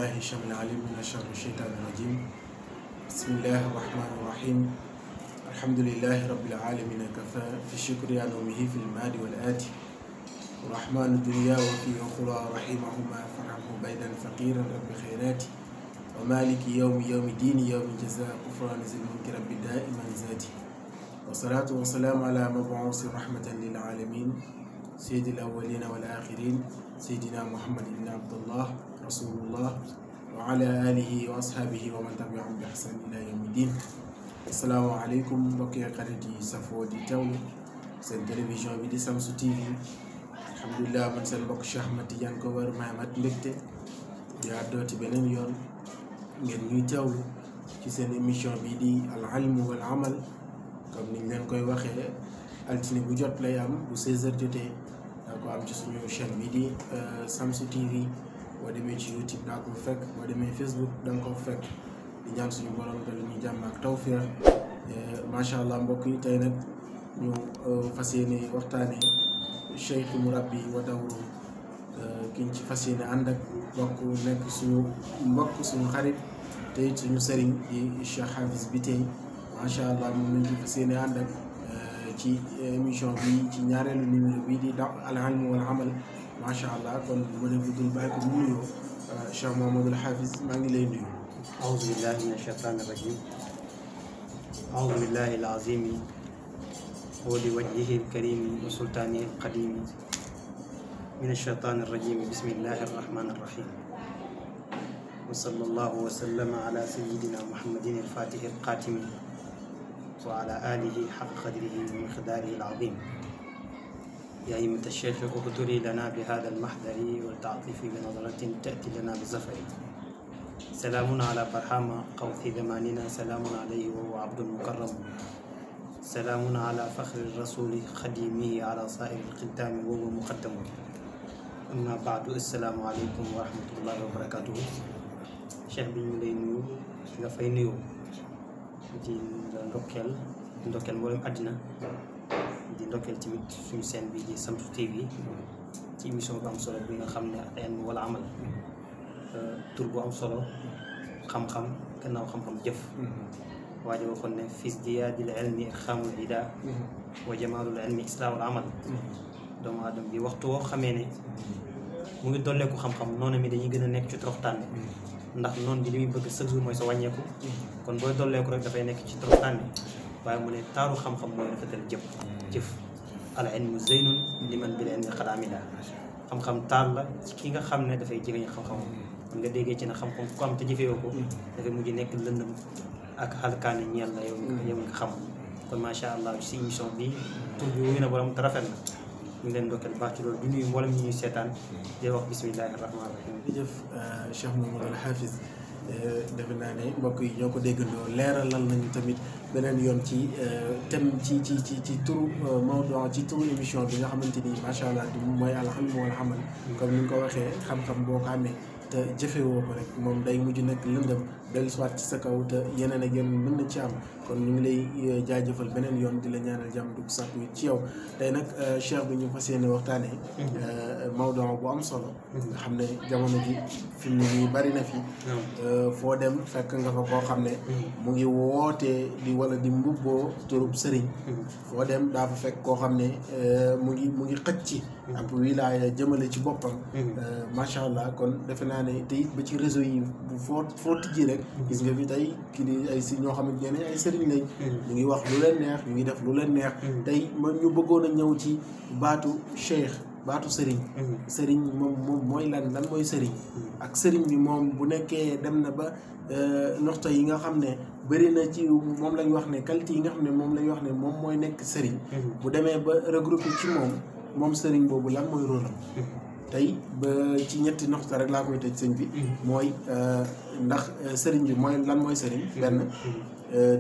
بالله الشمل العليم من شر الشيطان الرجيم. بسم الله الرحمن الرحيم. الحمد لله رب العالمين كفى في الشكر أنومه في المال والآتي ورحمن الدنيا وفي أخرى رحيمهما فرحمه بيدا فقيرا رب خيراتي ومالك يوم الدين يوم الجزاء كفران ذي الملك رب دائما ذاتي والصلاة والسلام على مبعوث رحمة للعالمين سيد الأولين والآخرين سيدنا محمد بن عبد الله رسول الله وعلى آله وأصحابه ومن تبعهم بإحسان إلى يوم الدين. السلام عليكم mbokki xarit yi safoo di teewlu seen télévision bi di Shamsu TV. alhamdulilah man seen mbokk Cheikh Ahmed Tidiane ko war Mahamat mbégte di àddooti beneen yoon ngeen ñuy teewlu ci seen émission bi di al ilm wal amal comme niñ leen koy waxee altine bu jot lay am bu 16h jotee daa ko am ci suñu chaîne bi di Shamsu TV. boo demee ci YouTube daa ko fekk boo demee Facebook da nga ko fekk di ñaan suñu borom te lu ñu jàmm ak tawfiq macha allah mbokk yi tey nag ñu fas yéene waxtaanee cheikh murabbi wa dawru kiñ ci fas yéene ànd ak bokk nekk suñu mbokk suñu xarit te it suñu sëriñ di Cheikh Hafiz bi tey macha allah moom lañ ci fas yéene ànd ak ci émission bi ci ñaareelu numéro bi di al ilm wal amal macha allah kon bu ma def dul bàyyi ko mu nuyoo Cheikh Mouhamadul Hafiz maa ngi lay nuyu. أعوذ بالله من الشيطان الرجيم. أعوذ بالله العظيم ولوجهه الكريم وسلطانه القديم من الشيطان الرجيم. بسم الله الرحمن الرحيم. وصلى الله وسلم على سيدنا محمد الفاتح القاتم وعلى آله حق قدره ومقداره العظيم. يا أئمة الشيخ اغفري لنا بهذا المحضر والتعطيف بنظرة تأتي لنا بظفر. سلام على برهام قوث زماننا سلام عليه وهو عبد مكرم. سلام على فخر الرسول خديمه على صائر القدام وهو مقدم. أما بعد السلام عليكم ورحمة الله وبركاته. Cheikh bi ñu lay nuyu nga fay nuyu di ndokkeel mboolem àddina di ndokkeel tamit suñu seen bi di Shamsu TV ci émission bu am solo bi nga xam ne al ilm wal amal tur bu am solo xam-xam gannaaw xam-xam jëf waaye waxoon ne fis diyaadil ilmi xaamul ida wa jamaalul ilmi islaamul amal. doomu aadama bi waxtu woo xamee ne mu ngi dolleeku xam-xam noonu mi dañuy gën a nekk ci toroxtaanne ndax noonu bi li muy bëgg chaque jour mooy sa wàññeeku kon booy dolleeku rek dafay nekk ci toroxtaanne waaye mu ne taaru xam-xam mooy rafetal jëf al ilmu zeynun liman bil ilmi qad amila. xam-xam taar la ki nga xam ne dafay jëriñ xam-xam kon nga déggee ci ne xam-xam ku am te jëfewoo ko dafay mujj nekk lëndëm ak xalkaane ñeel la yow nga xam kon macha allah si émission bi tur bi wuyu na borom te rafet na ñu ngi leen ndokkeel baax ci loolu du nuyu mboolem ñi ñuy seetaan di wax bismillahi rahmaani rahim. jërëjëf Cheikh Mouhamadul Hafiz defe naa ne mbokk yi ñoo ko déggandoo leeralal nañu tamit beneen yoon ci thème ci turu mawdu ci turu émission bi nga xamante ni macha allah di mooy al ilm wal amal comme ni nga ko waxee xam-xam boo ko amee te jëfewoo ko rek moom day mujj nekk lëndëm dellusiwaat ci sa kaw te yeneen ak yeneen mën na ci am kon ñu ngi lay jaajëfal beneen yoon di la ñaanal jàmm dugg sàkku ci yow tey nag cheikh bi ñu fas yéene waxtaanee mawdu bu am solo nga xam ne jamono ji fi mu ne nii bari na fi foo dem fekk nga fa koo xam ne mu ngi wootee di wala di mbubboo turub sëriñ foo dem daa fa fekk koo xam ne mu ngi xëcc ak wilaaya jëmale ci boppam macha allah kon defe naa ne te it ba ci réseau yi bu foo tijji rek gis nga fi tey kii di ay si ñoo xamante ne ay sëriñ lañ ñu ngi wax lu leen neex ñu ngi def lu leen neex tey ma ñu bëggoon a ñëw ci baatu cheikh baatu sëriñ sëriñ moom mooy lan mooy sëriñ ak sëriñ bi moom bu nekkee dem na ba noxta yi nga xam ne bëri na ci moom lañ wax ne qualité yi nga xam ne moom lañ wax ne moom mooy nekk sëriñ bu demee ba regroupé ci moom sëriñ boobu lan mooy rôlam tey ba ci ñetti noxta rek laa koy tëj sëñ bi mooy ndax sëriñ bi mooy lan mooy sëriñ benn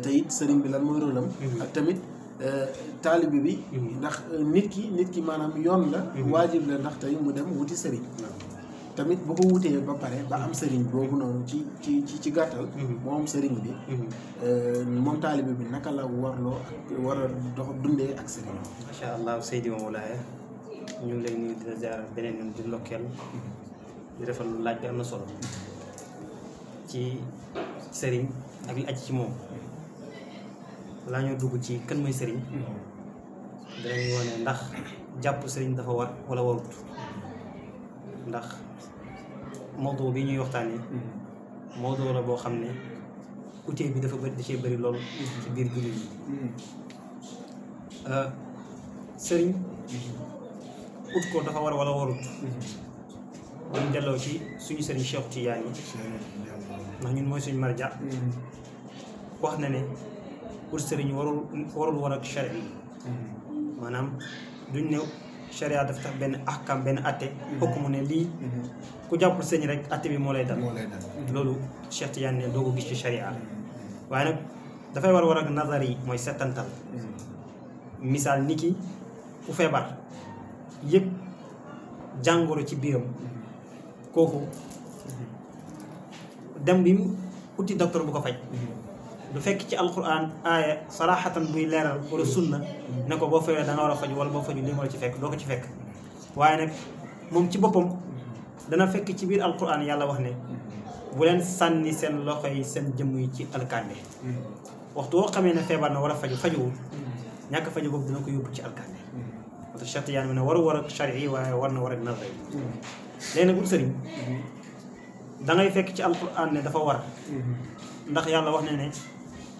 te it sëriñ bi lan mooy rôlam ak tamit taalibi bi ndax nit ki maanaam yoon la waajib la ndax tey mu dem wuti sëriñ tamit bu ko wutee ba pare ba am sëriñ boobu noonu ci gàttal moom sëriñ bi moom taalibi bi naka la war a dox dundee ak sëriñ. macha allah Seydi Mawlaaya ñu ngi lay nuyu di la ziar beneen yoon di ndokkeel di defal laaj bi am na solo ci sëriñ ak li aj ci moom laa ñoo dugg ci kan mooy sëriñ danañ wone ndax jàpp sëriñ dafa war wala warut ndax mawdu bi ñuy waxtaanee mawdu la boo xam ne outil bi dafa bëri da cee bëri loolu ci biir jullit yi sëriñ ut ko dafa war wala warut buñ delloo ci suñu sëriñ Cheikh Tidiane yi ndax ñun mooy suñu marja wax na ne pour sëriñ warul war ak charia maanaam duñ ne charia daf tax benn ahkam benn atte xokk mu ne lii ku jàppul sëriñ rek atte bi moo lay dal loolu Cheikh Tidiane ne doo ko gis ci charia waaye nag dafay war ak nazar yi mooy settantal misaal ni ki ku feebar yëg jàngoro ci biiram kooku dem bi uti docteur bu ko faj du fekk ci alquran aaya saraxatan buy leeral wala sunna ne ko boo feebaree da nga war a faju wala boo faju lii moo la ci fekk doo ko ci fekk waaye nag moom ci boppam dana fekk ci biir alquran yàlla wax ne bu leen sànni seen loxo yi seen jëmm yi ci alkande waxtu woo xamee ne feebar na war a fajuwul ñàkk faju boobu dina ko yóbbu ci alkande wata Cheikh Tidiane ne war ak charia waaye war na war ak nazar yi léegi nag bul sëriñ da ngay fekk ci alquran ne dafa war ndax yàlla wax na ne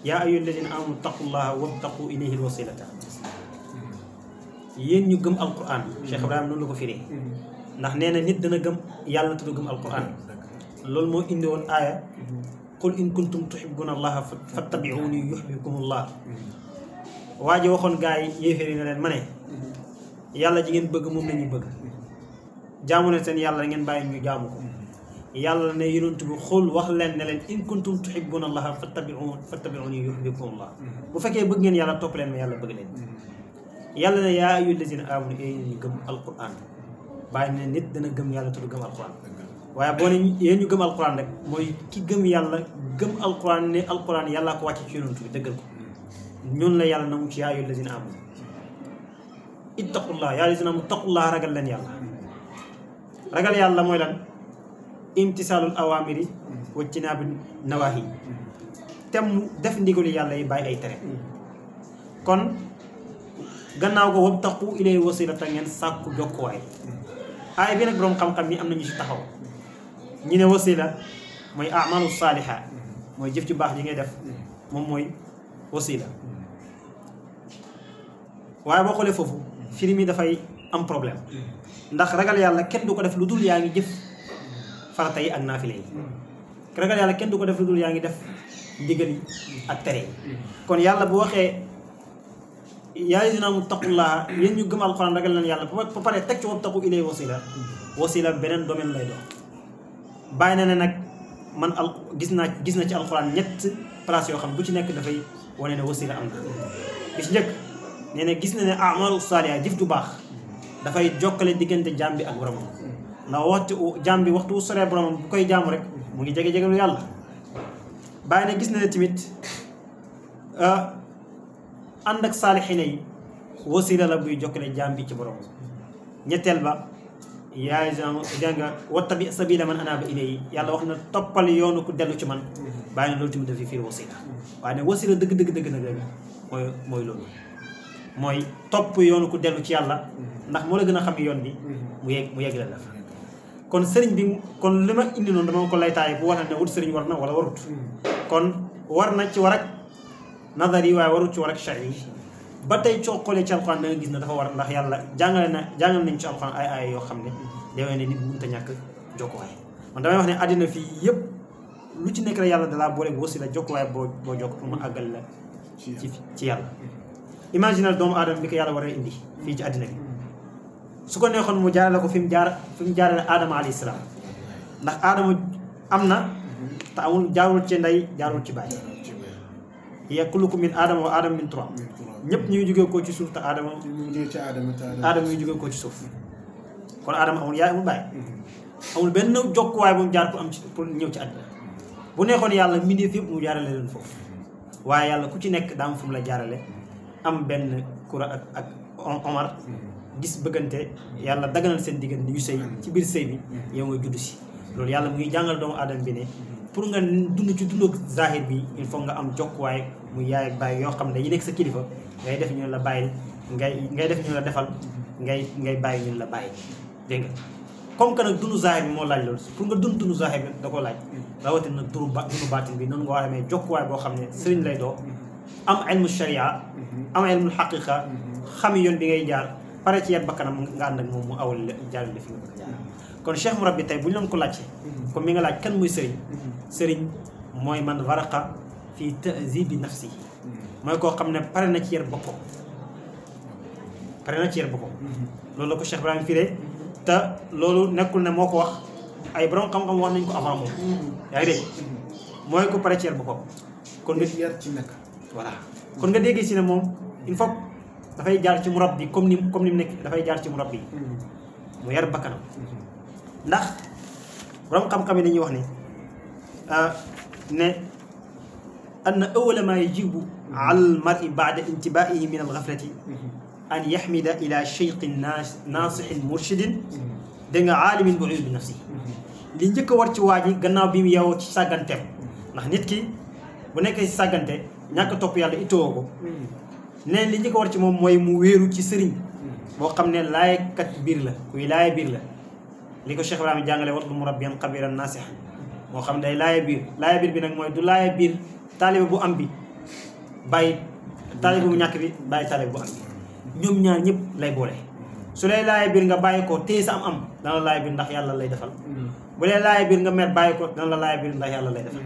yaa ayyuha alladina amanu taqullaha wabtaqu ilayhi alwasilata yéen ñu gëm alquran Cheikh Ibrahima noonu la ko firee ndax nee na nit dana gëm yàlla te du gëm alquran loolu moo indi woon aaya qul in kuntum tuhibbuna allaha fattabi'uni yuhibbukum allah waa ji waxoon gars yi yéeféer yi ne leen ma ne yàlla ji ngeen bëgg moom la ñuy bëgg jaamu ne seen yàlla ngeen bàyyi ñu jaamu ko yàlla ne yonent bi xool wax leen ne leen in kuntum tuhibbuna allaha fattabi'uni yuhibbukum allah bu fekkee bëgg ngeen yàlla topp leen ma yàlla bëgg leen yàlla ne yaa ayyuhal lazina amanu ñu gëm alquran bàyyi ne nit dana gëm yàlla te du gëm alquran waaye boo ne yéen ñu gëm alquran rek mooy ki gëm yàlla gëm alquran ne alquran yàllaa ko wàcce ci yonent bi dëggal ko ñun la yàlla na mu ci yaa ayyuhal lazina amanu ittaqullah yaa lazina amanu ittaqullah ragal leen yàlla ragal yàlla mooy lan imtisaalul awaamiri wajtinaabi nawaahi te mu def ndigalu yàlla yi bàyyi ay tere kon gannaaw ko wabtaqu ilayhi wasilata ngeen sàkku jokkuwaay aay bi nag boroom xam-xam yi am nañu ci taxaw ñi ne wasila mooy amalu saaliha mooy jëf ju baax ji ngay def moom mooy wasila waaye boo xoolee foofu firi mi dafay am problème ndax ragal yàlla kenn du ko def lu dul yaa ngi jëf farata yi ak naafile yi ragal yàlla kenn du ko def lu dul yaa ngi def ndigal yi ak tere yi kon yàlla bu waxee yaa lazina amanu taqullaha yéen ñu gëm alquran ragal leen yàlla ba pare teg ci wabtaqu ilayhi wasila beneen domaine lay doon bàyyi na ne nag man gis na ci alquran ñett place yoo xam bu ci nekk dafay wane ne wasila am na bis njëkk nee na gis na ne amalu saaliha jëf ju baax dafay jokkale diggante jaam bi ak boromam ndax waxtu jaam bi waxtu soree boromam bu koy jaamu rek mu ngi jege lu yàlla bàyyi na gis na ne tamit ànd ak saalixina yi wasila la buy jokkale jaam bi ci boromam ñetteel ba yaay jàng wattabi sabila man anaaba ilayhi yàlla wax na toppal yoonu ku dellu ci man bàyyi na loolu tamit dafay fiir wasila waaye ne wasila dëgg nag mooy loolu mooy topp yoonu ku dellu ci yàlla ndax moo la gën a xam yoon bi mu yegg la def kon sëriñ bi kon li ma indi noonu dama ko laytaay bu wax na ne wut sëriñ war na wala warut kon war na ci war ak nazar yi waaye warut ci war ak chari yi ba tey coo xoolee ci alxuraan da nga gis ne dafa war ndax yàlla jàngal nañ ci alxuraan ay yoo xam ne day ne nit mënut a ñàkk jokkuwaay man damay wax ne àddina fii yëpp lu ci nekk la yàlla dalaa boole wasila jokkuwaay boo jokk pour mu àggal la ci yàlla imaginal doomu aadama bi ko yàlla war a indi fii ci àddina bi su ko neexoon mu jaarale ko fi mu jaarale aadama alayhi salaam ndax aadama am na te amul jaarul ci ndey jaarul ci baay ya kullukum min aadama wa aadama min turab ñëpp ñu ngi jógee koo ci suuf te aadama ñu ngi jógee koo ci suuf kon aadama amul yaay amul baay amul benn jokkuwaay bu mu jaar pour ñëw ci àddina bu neexoon yàlla mbindeef yëpp mu jaarale leen foofu waaye yàlla ku ci nekk daa am fu mu la jaarale am benn kura ak Omar gis bëggante yàlla daganal seen diggante ñu sëy ci biir sëy bi yow nga judd si loolu yàlla mu ngi jàngal doomu aadama bi ne pour nga dund ci dund zahir bi il faut nga am jokkuwaay mu yaay bàyyi yoo xam ne dañuy nekk sa kilifa ngay def ñu la bàyyil ngay def ñu la defal ngay bàyyi ñu la bàyyi dégg nga comme que nag dund zahir bi moo laaj loolu pour nga dund zahir bi da ko laaj rawatina dund baatin bi noonu nga war a amee jokkuwaay boo xam ne sëriñ lay doo am ilmu sharia am ilmu xaqiqa xami yoon bi ngay jaar pare ci yet bakkanam nga ànd ak moom mu awal jaarale fi nga bëgg a jaar kon cheikh murabbi tey bu ñu leen ko laajte comme mi nga laaj kan muy sëriñ mooy man waraqa fi tahzibi nafsi mooy koo xam ne pare na ci yar boppam loolu la ko cheikh Ibrahima firee te loolu nekkul ne moo ko wax ay borom xam-xam wax nañ ko avant moom yaa ngi dégg mooy ko pare ci yar boppam kon nga yar ci naka voilà kon nga déggee si ne moom il faut dafay jaar ci murabbi comme ni mu nekk dafay jaar ci murabbi mu yar bakkanam ndax borom xam-xam yi dañuy wax ne anna awwala ma yajibu ala al-mar'i ba'da intibaa'ihi min al-ghaflati an yaxmida ila cheikhin naasixin murshidin da nga aalimin bu uyubi nafsi li njëkk a war ci waa ji gannaaw bi mu yeewoo ci sàgganteem ndax nit ki bu nekkee ci sàggante ñàkk a topp yàlla itoo ko neen li njëkk a war ci moom mooy mu wéeru ci sëriñ boo xam ne laayekat biir la kuy laaye biir la li ko Cheikh Ibrahima jàngale watlu murabbiyan xabiran naasixan moo xam day laaye biir bi nag mooy du laaye biir taalibe bu am bi bàyyi taalibe bu ñàkk bi bàyyi taalibe bu am bi ñoom ñaar ñëpp lay boole su lay laaye biir nga bàyyi ko téye sa am dana la laaye biir ndax yàlla lay defal bu lay laaye biir nga mer bàyyi ko dana la laaye biir ndax yàlla lay defal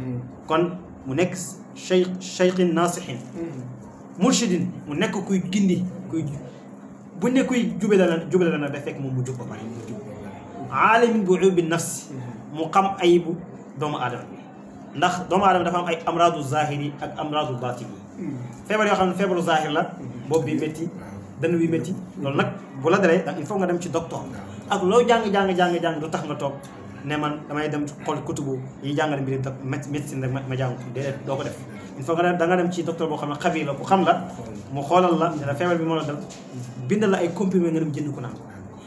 kon mu nekk cheikhin naasixin murshidin mu nekk kuy gindi bu ne kuy jubale la na daf fekk moom mu jub ba pare aalimin bu uyubi nafsi mu xam ayibu doomu aadama bi ndax doomu aadama dafa am ay amraadu zahiri ak amraadu baatini feebar yoo xam ne feebaru zahir la bopp bi métti dënn bi métti loolu nag bu la dalee il faut nga dem ci docteur ak loo jàng du tax nga toog ne man damay dem xool kutubu yi jàngale mbiri médecine rek ma jàng ko déedéet doo ko def il faut nga da nga dem ci docteur boo xam ne xabiir la ku xam la mu xoolal la ne la feebar bi moo la dal bindal la ay comprimé nga dem jënd ko naan ko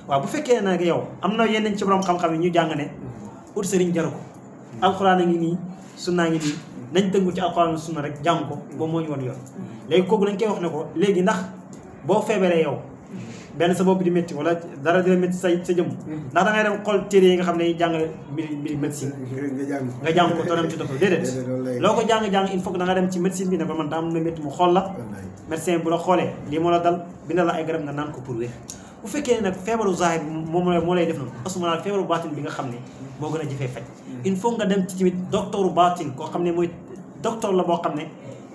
waaw bu fekkee nag yow am na yeneen ci borom xam-xam yi ñu jàng ne ut sëriñ jaru ko alxuraan a ngi nii sunnaa ngi nii nañ tëngu ci alxuraan sunna rek jàng ko boobu moo ñu woon yoon léegi kooku dañ koy wax ne ko léegi ndax boo feebaree yow benn sa bopp di métti wala dara dina métti sa jëmm ndax da ngay dem xool téere yi nga xam ne jàngale mbiri médecine nga jàng ko too dem ci docteur déedéet loo ko jàng il faut que da nga dem ci médecine bi ne ko man daa am na métti mu xool la médecin bu la xoolee lii moo la dal bindal la ay garab nga naan ko pour wér bu fekkee nag feebaru zahir moo lay def noonu asuma feebaru baatin bi nga xam ne moo gën a jëfee faj il faut nga dem ci tamit docteuru baatin koo xam ne mooy docteur la boo xam ne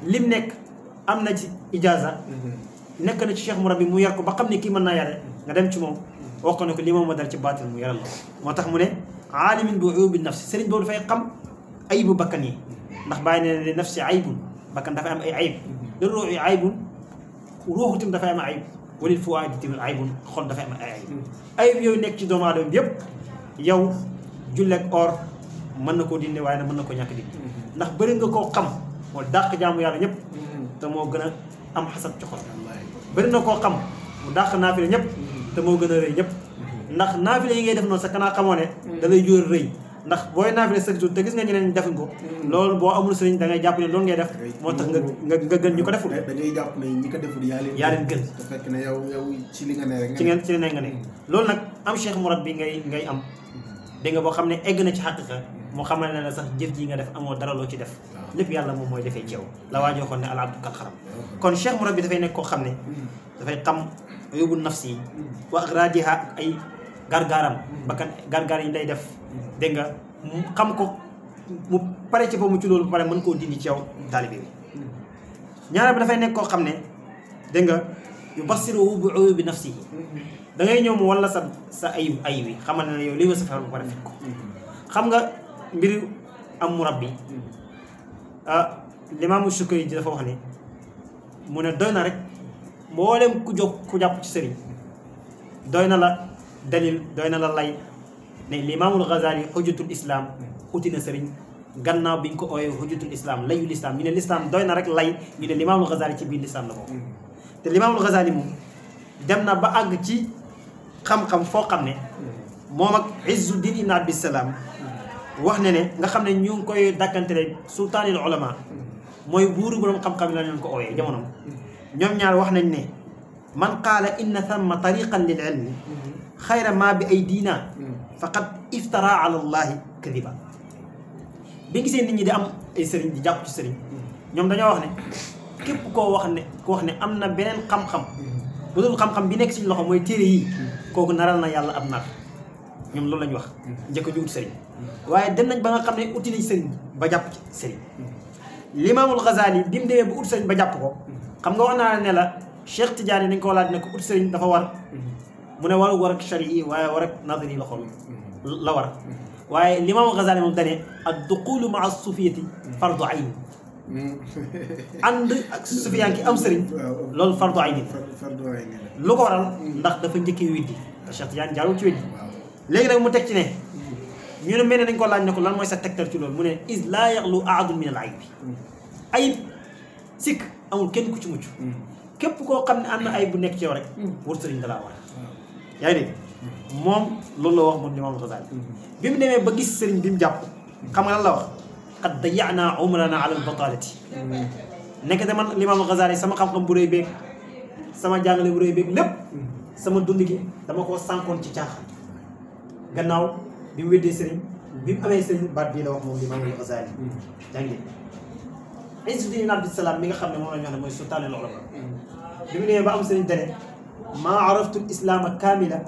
lim nekk am na ci ijaza nekk na ci cheikh murabbi mu yar ko ba xam ne kii mën naa yare nga dem ci moom wax ko ne ko lii moom ma dal ci baatin mu yaral la moo tax mu ne aalimin bi uyubi nafsi sëriñ boobu dafay xam ayibu bakkan yi ndax bàyyi ne li nafsi ayibun bakkan dafay am ay ayib li ruuxi ayibun ruuxu tim dafay am ayib walil fuwaadi tamit ayibun xol dafay am ay ayib yooyu nekk ci doomu aadama bi yëpp yow julleeg or mën na koo dindi waaye nag mën na ko ñàkk dindi ndax bëri nga koo xam moo dàq jaamu yàlla ñëpp te moo gën a am xasab ci xol bëri na koo xam mu dàq naafile ñëpp te moo gën a rëy ñëpp ndax naafile yi ngay def noonu sax kanaa xamoo ne da lay jóor rëy ndax booy naafile chaque jour te gis nga ñeneen defuñ ko loolu boo amul sëriñ da ngay jàpp ne loolu ngay def moo tax nga gën ñu ko deful da ngay jàpp ne ñi ko deful yaa leen gën te fekk ne yow ci li nga ne rek ci li nga ne loolu nag am cheikh murabbi ngay am dégg nga boo xam ne egg na ci xaqiqa moo xamal ne la sax jëf ji nga def amoo dara loo ci def lépp yàlla moom mooy defee ci yow la waajoo xoon ne al abdu kal xaram kon cheikh murabbi dafay nekk koo xam ne dafay xam yóbbu nafsi yi wa agraadiha ak ay gargaaram bakkan gargaar yi day def dégg nga mu xam ko mu pare ci foofu mu ci loolu ba pare mën koo dindi ci yow taalibe bi ñaareel bi dafay nekk koo xam ne dégg nga yu basiru bi uyubi nafsi yi da ngay ñëw mu wala sa ayib yi xamal ne yow lii nga sa feebar bu pare fekk ko xam nga mbir am murabbi Limaamu Shukri ji dafa wax ne mu ne doy na rek mboolem ku jàpp ci sëriñ doy na la dalil doy na la lay ne Limaamul Ghazali hujjatul islam uti na sëriñ gannaaw biñ ko ooyee hujjatul islam layul islam ñu ne l'islam doy na rek lay ñu ne Limaamul Ghazali ci biir l'islam la ko te Limaamul Ghazali moom dem na ba àgg ci xam-xam foo xam ne moom ak Izzuddin ibn Abdissalaam wax ne ne nga xam ne ñu ngi koy dàkkantele sultaanil ulama mooy buuru borom xam-xam la leen ko ooyee jamono ñoom ñaar wax nañ ne man qaala inna thamma tariqan lil ilmi xayra ma bi aydina faqad iftara ala allahi kadiba bi gisee nit ñi di am ay sëriñ di jàpp ci sëriñ ñoom dañoo wax ne képp koo wax ne am na beneen xam-xam bu dul xam-xam bi nekk suñu loxo mooy téere yi kooku naral na yàlla ab nar ñoom loolu la ñu wax njëkk ju ut sëriñ waaye dem nañ ba nga xam ne uti nañ sëriñ ba jàpp ci sëriñ limaamul Ghazali bi mu demee ba ut sëriñ ba jàpp ko xam nga wax naa ne la Cheikh Tidiane dañ ko laaj ne ko ut sëriñ dafa war mu ne war ak shari waaye war ak nadari la xool la war waaye limaamul Ghazali moom dane ad duqulu maa sufiyati fardu ayn ànd ak sufiyaan ki am sëriñ loolu fardu ayn lu ko waral ndax dafa njëkkee weddi Cheikh Tidiane jaarul ci weddi léegi nag mu teg ci ne ñu ne mel ne dañ ko laaj ne ko lan mooy sa tegtal ci loolu mu ne is laa yaxlu ahadun min al ayib ayib sikk amul kenn ku ci mucc képp koo xam ne am na ayib bu nekk ci yow rek wër sëriñ dalaa war yaa ngi dégg moom loolu la wax moom Imaam Ghazali bi mu demee ba gis sëriñ bi mu jàpp xam nga lan la wax qad dayya'naa umrana ala al batalati nekk de man Imaam Ghazali sama xam-xam bu rëy beeg sama jàngale bu rëy beeg lépp sama dund gi dama koo sànkoon ci caaxaan gannaaw bi mu weddee sëriñ bi mu amee sëriñ baat bii la wax moom Imaam Ghazali jàngi Izzuddin ibn Abdissalaam mi nga xam ne moom la ñu wax ne mooy sultaanul ulama bi mu demee ba am sëriñ dane maa araftu l islaama kaamila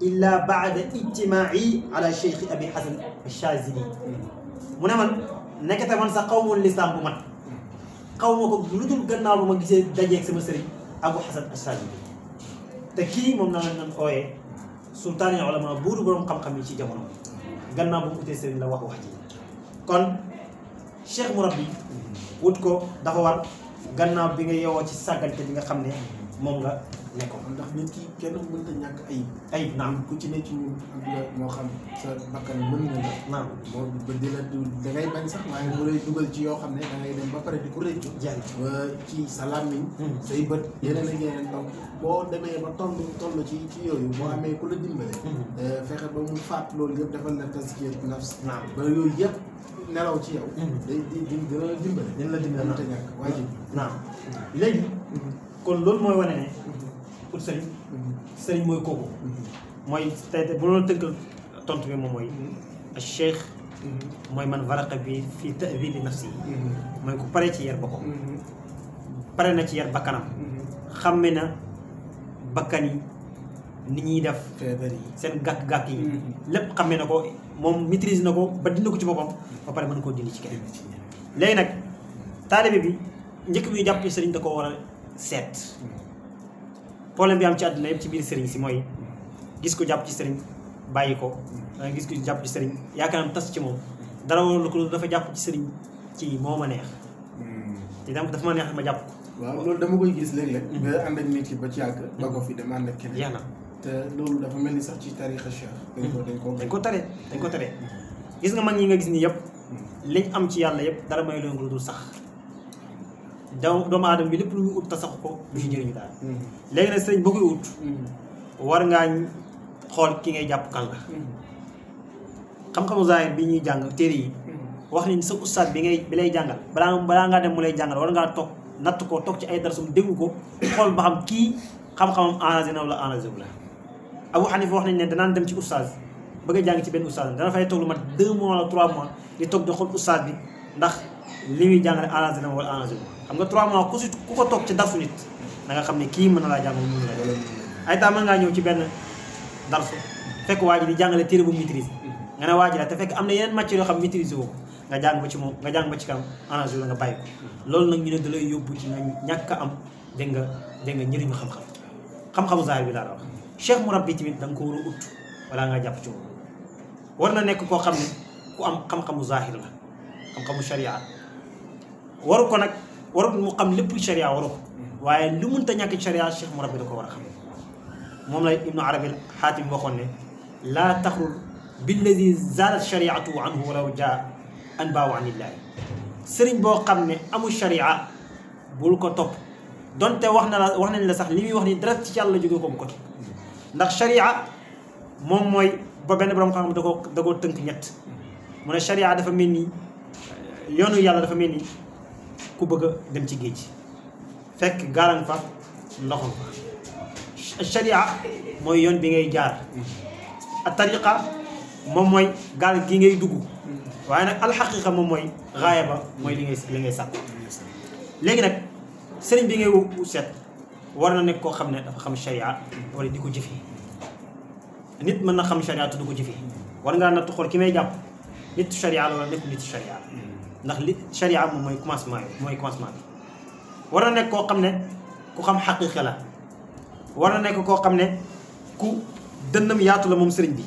illa baada ijtimaai ala cheikh abi hasan Chazili mu ne man nekkate man sax xaw ma lislaam bu mat xaw ma ko lu dul gannaaw ba ma gisee dajeeg sama sëriñ abu hasan Chazili te kii moom na lañ ooyee sultaanul ulama buuru borom xam-xam yi ci jamono gannaaw ba mu utee sëriñ la wax ji kon cheikh murabbi wut ko dafa war gannaaw bi nga yeewoo ci sàggante bi nga xam ne moom nga nekkoon. ndax nit ki kenn mënta ñàkk ayib naam ku ci ne ci ñun am nga moo xam sa bakkan mën nga la naam moo ba di la da ngay bañ sax waaye bu lay dugal ci yoo xam ne da ngay dem ba pare di ko rëccu ci sa làmmiñ say bët yeneen ak yeneen donc boo demee ba toll ci yooyu boo amee ku la dimbale fexe ba mu faat loolu yëpp defal la tazkiyat nafs naam ba yooyu yëpp nelaw ci yow day di gën a dimbale dina la dimbale mënta ñàkk waajib naam léegi kon loolu mooy wane ne pour sëriñ mooy kooku mooy tey bu loolu tënkal tontu bi moom mooy cheikh mooy man varaqa bi fii tahdibi nafsi mooy ku pare ci yar boppam pare na ci yar bakkanam xamme na bakkan yi ni ñuy def feebar yi seen gàkk-gàkk yi lépp xamme na ko moom maîtrise na ko ba dindi ko ci boppam ba pare mën koo dindi ci keneen léegi nag taalibe bi njëkk bi jàpp ci sëriñ da ko war a seet problème bi am ci àdduna yëpp ci biir sëriñ si mooy gis ko jàpp ci sëriñ bàyyi ko da gis ko jàpp ci sëriñ yaakaaram tas ci moom dara warul ko dafa jàpp ci sëriñ ci moo ma neex te dafa ma neex ma jàpp ko waaw loolu dama koy gis léeg-léeg nga ànd ak nit ki ba ci yàgg ba ko fi dem ànd ak keneen jeex na te loolu dafa mel ni sax ci tarixa cheikh dañ ko tere gis nga mag ñi nga gis nii yëpp liñ am ci yàlla yëpp dara may loolu lu dul sax doomu aadama bi lépp lu muy ut te saxu ko du ci njëriñu daal léegi nag sëriñ boo koy ut war ngaa xool ki ngay jàpp kan la xam-xamu zahir bi ñuy jàng téere yi wax nañ sa ustaad bi lay jàngal balaa ngaa dem mu lay jàngal war ngaa toog natt ko toog ci ay darsum déglu ko xool ba xam kii xam-xamam arrangé na wala arrangé wu la Abu Hanifa wax nañ ne danaan dem ci ustaad bëgg a jàng ci benn ustaad dana fay toog lu mat 2 mois wala 3 mois di toog di xool ustaad bi ndax li muy jàngale arrangé na wala arrangé wu xam nga 3 mois ku ko toog ci darsu nit da nga xam ne kii mën na laa jàng mu la ay temps mën ngaa ñëw ci benn darsu fekk waa ji di jàngale téere bu maîtrise nga ne waa ji la te fekk am na yeneen matières yoo xam maîtrise woo ko nga jàng ba ci moom nga jàng ba ci kanam arrangé la nga bàyyi ko loolu nag ñu ne da lay yóbbu ci nga ñàkk a am dégg nga njëriñu xam-xamu zahir bi laa la wax cheikh murabbi tamit da nga ko war a ut wala nga jàpp ci moom war na nekk koo xam ne ku am xam-xamu zahir la xam-xamu sharia waru ko nag waru mu xam lépp sharia waru ko waaye lu mënta ñàkk sharia cheikh murabbi da ko war a xam moom la ibnu arabi xaatim waxoon ne laa taxrul billadi zalat shariatu anhu walaw jaa an baawu anillaahi sëriñ boo xam ne amul sharia bul ko topp donte wax nañ la sax li muy wax ni direct ci yàlla jóge ko bu ko topp ndax sharia moom mooy ba benn borom xam da koo tënk ñett mu ne sharia dafa mel ni yoonu yàlla dafa mel ni ku bëgg a dem ci géej fekk gaalan fa ndoxam fa sharia mooy yoon bi ngay jaar a tariqa moom mooy gaal gi ngay dugg waaye nag alxaqiqa moom mooy gaaya ba mooy li ngay sàkk léegi nag sëriñ bi ngay seet war na nekk koo xam ne dafa xam sharia wala di ko jëfee nit mën na xam sharia te du ko jëfee war ngaa natt xool ki may jàpp nit sharia la wala nekk nit sharia ndax li sharia moom mooy commencement bi war na nekk koo xam ne ku xam xaqiqa la war na nekk koo xam ne ku dënnam yaatu la moom sëriñ bi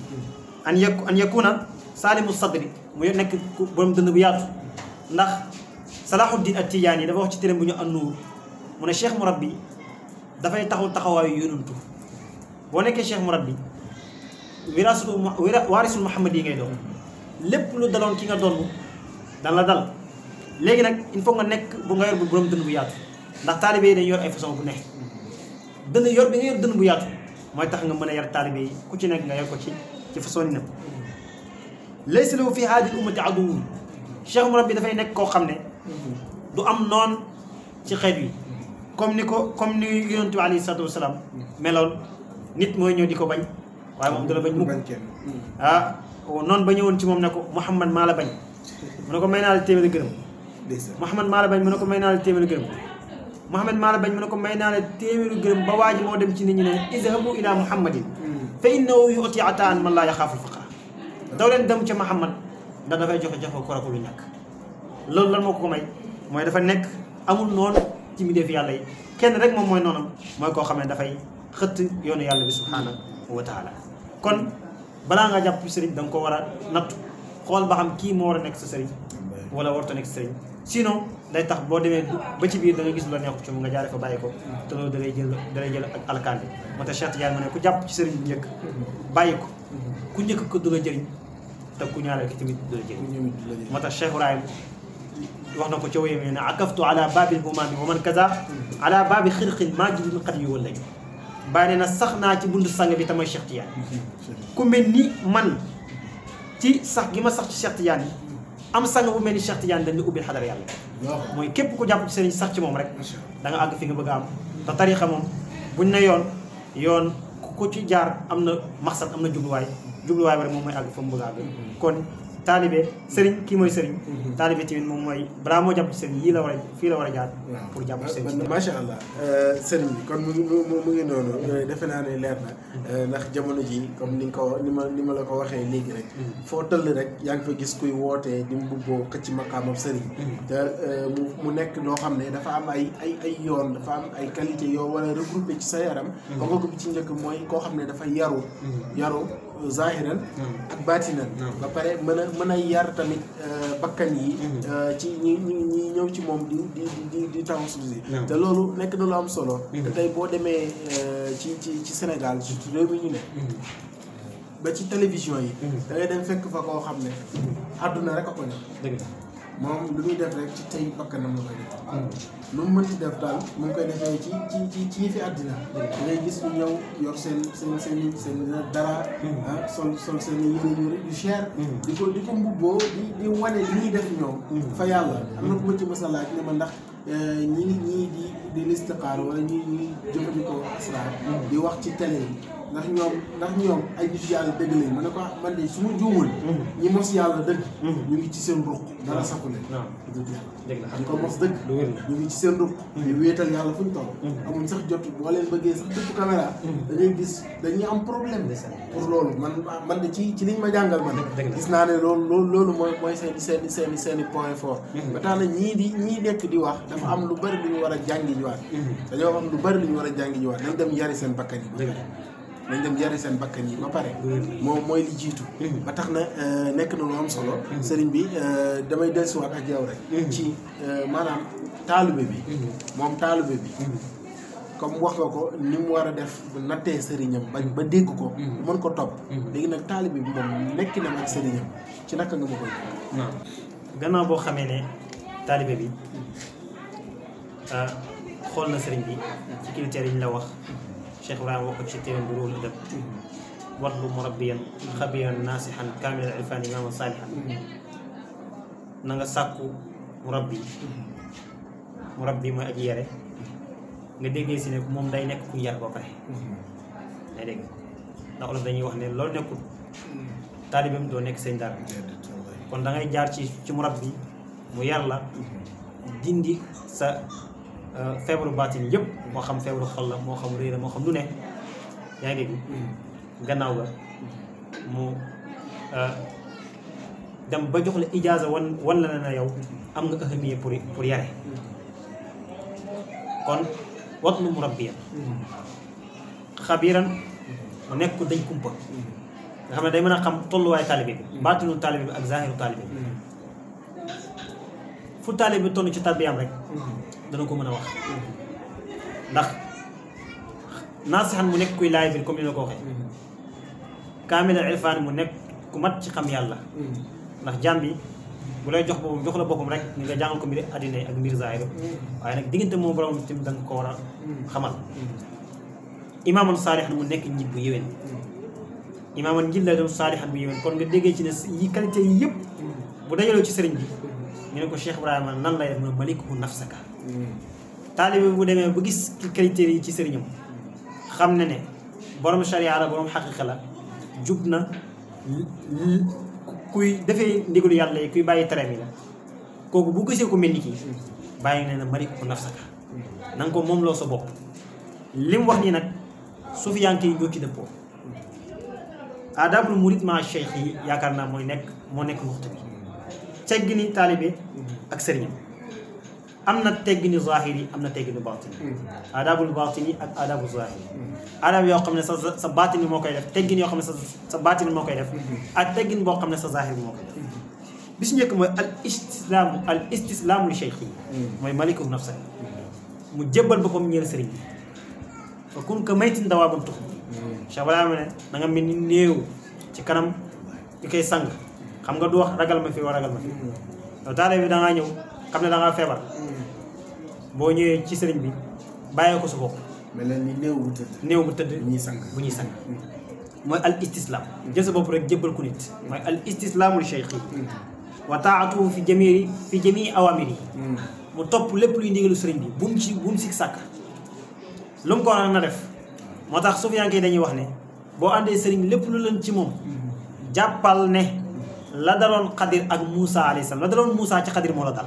an yakuna saalimu sadri mu nekk ku borom dënn bu yaatu ndax Salahuddin At-Tijaani dafa wax ci téeram bu ñu An-Nuur mu ne cheikh murabbi dafay taxawaayu yonantu boo nekkee cheikh murabbi waarisul Muhammad yi ngay doon lépp lu daloon ki nga doon dan la dal léegi nag il faut nga nekk bu nga yor bu borom dënn bu yaatu ndax taalibe yi dañu yor ay façon bu nekk dënn yor bi nga yor dënn bu yaatu mooy tax nga mën a yar taalibe yi ku ci nekk nga yor ko ci façon ni na laysa lahu fi haadihi l-ummati aduwwun cheikh murabbi dafay nekk koo xam ne du am noon ci xeet wi comme ni yonent bi alayhi salaatu wasalaam meloon nit mooy ñëw di ko bañ waaye moom dala bañ mukk noonu ba ñëwoon ci moom ne ko Muhammad maa la bañ mu ne ko may naa la téeméeri gërëm Muhammad maa la bañ mu ne ko may naa la téeméeri gërëm Muhammad maa la bañ mu ne ko may naa la téeméeri gërëm ba waa ji moo dem ci nit ñi ne izhabu ila Muhammadin fa innahu yu'ti ataan man laa yaxaafu l-faqra daw leen dem ca Muhammad ndax dafay joxe ko rakku lu ñàkk loolu lan moo ko may mooy dafa nekk amul noonu ci mbindeefi yàlla yi kenn rek moom mooy noonam mooy koo xam ne dafay xëtt yoonu yàlla bi subhaanahu wa taala kon balaa nga jàpp sëriñ da nga ko war a nattu xool ba xam kii moo war a nekk sa sëriñ wala warut a nekk sa sëriñ sinon day tax boo demee ba ci biir da nga gis lu la neexut ci mu nga jaare fa bàyyi ko te loolu da lay jël ak alkaande moo tax Cheikh Tidiane mu ne ku jàpp ci sëriñ bu njëkk bàyyi ko ku njëkk ko du la jëriñ te ku ñaareel ki tamit du la jëriñ moo tax Cheikh Ibrahim wax na ko ca wéyam ne akaftu ala babil humami wa man kaza ala babi xirqin maa jibin xat yu wala bàyyi ne na sax naa ci bundu sang bi tamay Cheikh Tidiane ku mel ni man ci sax gi ma sax ci Cheikh Tidiane yi am sang bu mel ni Cheikh Tidiane dañ la ubbil xadar yàlla mooy képp ku jàpp ci sëriñ sax ci moom rek da nga àgg fi nga bëgg a am te tarixa moom buñ ne yoon ku ci jaar am na maxsad am na jubluwaay ba rek moom mooy àgg fa mu bëgg a àgg kon taalibe sëriñ kii mooy sëriñ taalibe tamit moom mooy balaa moo jàpp ci sëriñ fii la war a jaar pour jàpp ci sëriñ macha allah sëriñ bi kon mu ngi noonu defe naa ne leer na ndax jamono ji comme ni ma la ko waxee léegi rek foo tëll rek yaa ngi fa gis kuy wootee di mu bubboo xëcc maqaamam sëriñ te mu nekk loo xam ne dafa am ay yoon dafa am ay qualité yoo war a regroupé ci sa yaram ba nga ko bi ci njëkk mooy koo xam ne dafa yaru zahiran ak baatinan ba pare mën a yar tamit bakkan yi ci ñi ñëw ci moom di taw suuf si te loolu nekk na lu am solo te tey boo demee ci Sénégal surtout réew mi ñu ne ba ci télévision yi da ngay dem fekk fa koo xam ne àdduna rek a ko nekk moom lu muy def rek ci tey bakkanam la koy def lu mu mënti def daal mu ngi koy defee ci fi àddina da ngay gis ñu ñëw yor seen dara sol seen yére yu cher di ko mbubboo di wane li ñuy def ñoom fa yàlla am na ku ma ci mës a laaj ne ma ndax ñii di listixaar wala ñuy jëfandikoo asraar di wax ci télé yi ndax ñoom ay nit yàlla dëgg lañ ma ne ko man de su ma juumul ñi mos yàlla dëgg ñu ngi ci seen ruq dara saxu leen dëgg la ñu ko mos dëgg ñu ngi ci seen ruq ñu wéetal yàlla fu ñu toll amuñ sax jot boo leen bëggee sax dëpp caméra dañuy gis dañuy am problème pour loolu man de ci liñ ma jàngal man gis naa ne loolu mooy seeni point fort ba tax na ñii nekk di wax dafa am lu bari lu ñu war a jàngi jiwaat dañoo am lu bari lu ñu war a jàngi jiwaat nañ dem yari seen bakkan yi nañ dem yari seen bakkan yi ba pare moom mooy li jiitu ba tax na nekk na lu am solo sëriñ bi damay dellusiwaat ak yow rek ci maanaam taalibe bi moom taalibe bi comme wax nga ko ni mu war a def nattee sëriñam ba dégg ko mën ko topp léegi nag taalibe bi moom nekki na ak sëriñam ci naka nga ma koy waaw gannaaw boo xamee ne taalibe bi xool na sëriñ bi ci critères yi ñu la wax Cheikh Ibrahima wax ko ci téeram bi Ruuhul Adab watlu murabbiyan xabiran naasihan kaamilal irfaani imaaman saalihan na nga sàkku murabbi mooy aji yare nga déggee si ne moom day nekk ku yar ba pare day dégg ndax olof dañuy wax ne loolu nekkul taalibeem doo nekk seen dara kon da ngay jaar ci murabbi mu yar la dindi sa feebaru baatin yëpp moo xam feebaru xol la moo xam réer la moo xam lu ne yaa ngi dégg gannaaw ga mu dem ba jox la ijaaza wan la na yow am nga ahamiya pour yare kon watlu murabbiyan xabiran mu nekk ku dañ kumpa nga xam ne day mën a xam tolluwaay taalibe bi baatinu taalibe bi ak zahiru taalibe bi fu taalibe bi toll ci tarbiyaam rek dana ko mën a wax ndax naasixan mu nekk kuy laay bi comme ni la ko waxee kaamilal irfaan mu nekk ku mat ci xam yàlla ndax jaam bi bu lay jox boppam jox la boppam rek ni nga jàngal ko mbiri àddina yi ak mbir zaahir waaye nag diggante moom borom tamit da nga ko war a xamal imaaman saalixan mu nekk njiit bu yéwén imaaman njiit la doon saalixan bu yéwén kon nga déggee ci ne yi qualité yi yëpp bu dajaloo ci sëriñ bi ñu ne ko Cheikh Ibrahima nan lay def mu ne maliku nafsaka taalibe bu demee ba gis qualité yi ci sëriñam xam ne ne borom sharia la borom xaqiqa la jub na kuy defee ndigalu yàlla yi kuy bàyyi tereem yi la kooku bu gisee ko mel ni kii bàyyi ne na maliku nafsaka na nga ko moom loo sa bopp li mu wax nii nag sufiyanke yi ñoo ci dëppoo adabul murid ma cheikh yi yaakaar naa moo nekk muxta bi teggini taalibe ak sëriñam am na teggini zahiri am na teggini batini adabul batini ak adabul zahiri adab yoo xam ne sa batini moo koy def teggin yoo xam ne sa batini moo koy def ak teggin boo xam ne sa zahiri moo koy def bis njëkk mooy al istislaamu li cheikh yi mooy maliku nafsa mu jébbal boppam ñeel sëriñ bi fa kun ka maytin dawaabam tux Cheikh Ibrahima ne da nga mel ni néew ci kanam di koy sang xam nga du wax ragal ma fi wa ragal ma fi yow taalibe bi da ngaa ñëw xam ne da ngaa feebar boo ñëwee ci sëriñ bi bàyyee ko sa bopp mel ni néew bu tëdd bu ñuy sang mooy al istislaam jël sa bopp rek jébbal ku nit mooy al istislaamul cheikh yi wa taatuhu fi jamii awamiri yi mu topp lépp luy ndigalu sëriñ bi bu mu si sàkk lu mu ko war na def moo tax sufiyanke yi dañuy wax ne boo àndee sëriñ lépp lu leen ci moom jàppal ne la daloon xadir ak Moussa alayhi salaam la daloon Moussa ci xadir moo la dal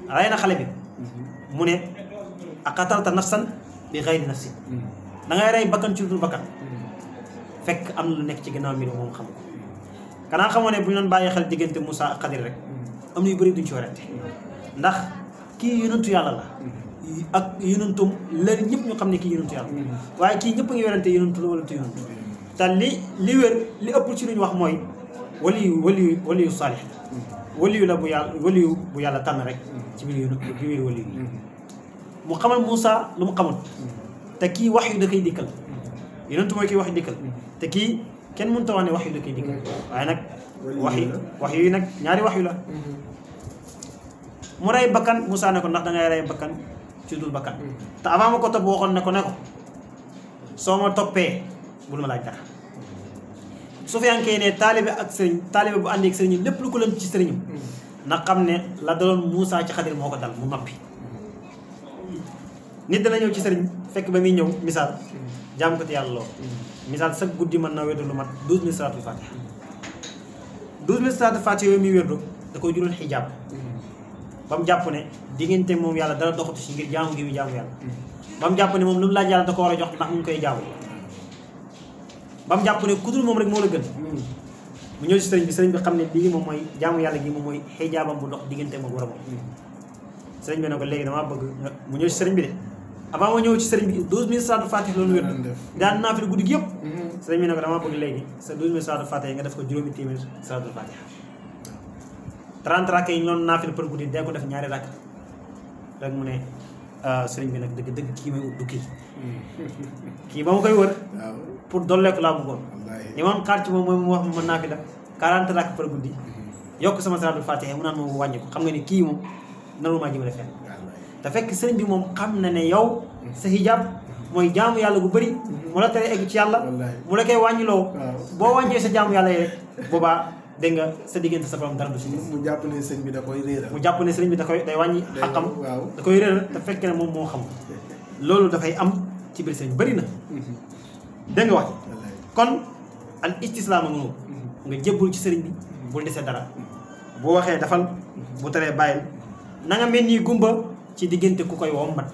rey na xale bi mu ne aqatalta nafsan bi xayri nafsin da ngay rey bakkan ci lu dul bakkan fekk am na lu nekk ci gannaaw mbir moom xam ko kanaa xamoo ne bu ñu doon bàyyi xel diggante Moussa ak xadir rek am na yu bëri duñ ci warante ndax kii yonentu yàlla la ak yonentum léegi ñëpp ñu xam ne kii yonentu yàlla waaye kii ñëpp a ngi werante yonentu la wala tu yonentu te li wér li ëpp ci lu ñu wax mooy waliyu saalix waliyu la bu yàlla tànn rek ci biir waliyu yi mu xamal Moussa lu mu xamul te kii wax yu da koy dikkal yonentu mooy kii wax yu dikkal te kii kenn mënut a wax ne wax yu da koy dikkal waaye nag wax yu nag ñaari wax yu la mu rey bakkan Moussa ne ko ndax dangay rey bakkan ci dul bakkan te avant ma ko topp waxoon ne ko soo ma toppee bul ma laaj dara Sufyaan ne taalibe ak sëriñ taalibe bu àndee ak sëriñam lépp lu ko lënt ci sëriñam na xam ne la daloon Moussa ci xadir moo ko dal mu noppi nit dana ñëw ci sëriñ fekk ba muy ñëw misaal jaam ko te yàlla loo misaal sa guddi mën na wérdu lu mat 12000 salaatul fatiha 12000 salaatul fatiha yooyu muy wérdu da koy jural xijaab ba mu jàpp ne diggante moom yàlla dara doxatu si ngir jaamu gi muy jaamu yàlla ba mu jàpp ne moom lu mu laaj yàlla da ko war a jox ndax mu ngi koy jaamu ba mu jàpp ne ku dul moom rek moo la gën mu ñëw si sëriñ bi xam ne lii moom mooy jaamu yàlla gi moom mooy xijaabam bu dox diggante moom war a moom sëriñ bi ne ko léegi damaa bëgg mu ñëw si sëriñ bi de avant ma ñëw ci sëriñ bi 12000 salaatul fatiha loolu wér daan naa fi guddi gi yëpp sëriñ bi ne ko damaa bëgg léegi sa 12000 salaatul fatiha nga def ko juróomi téeméer salaatul fatiha 30 rakk yi ñu doon naafil par guddi dee ko def ñaari rakk rek mu ne sëriñ bi nag dëgg kii may ut du kii ba ma koy wër pour dolleeku laa bëggoon li ma am xaar ci moom mooy mu wax ma naafila 40 rakk par guddi yokk sama salaatul fatiha mu naan ma wàññi ko xam nga ni kii moom narumaa jëmale fenn te fekk sëriñ bi moom xam na ne yow sa hijab mooy jaamu yàlla gu bëri mu la tere egg ci yàlla mu la koy wàññiloo boo wàññee sa jaamu yàlla yi rek boobaa dégg nga sa diggante sa borom dara du si mu jàpp ne sëñ bi da koy réeral. mu jàpp ne sëriñ bi day wàññi xaqam da koy réeral te fekk ne moom moo xam loolu dafay am ci biir sëriñ bëri na dégg nga wax kon al istislaam a nga jébbul ci sëriñ bi bul dese dara bu waxee dafal bu teree bàyyil na nga mel nii gumba ci diggante ku koy wommat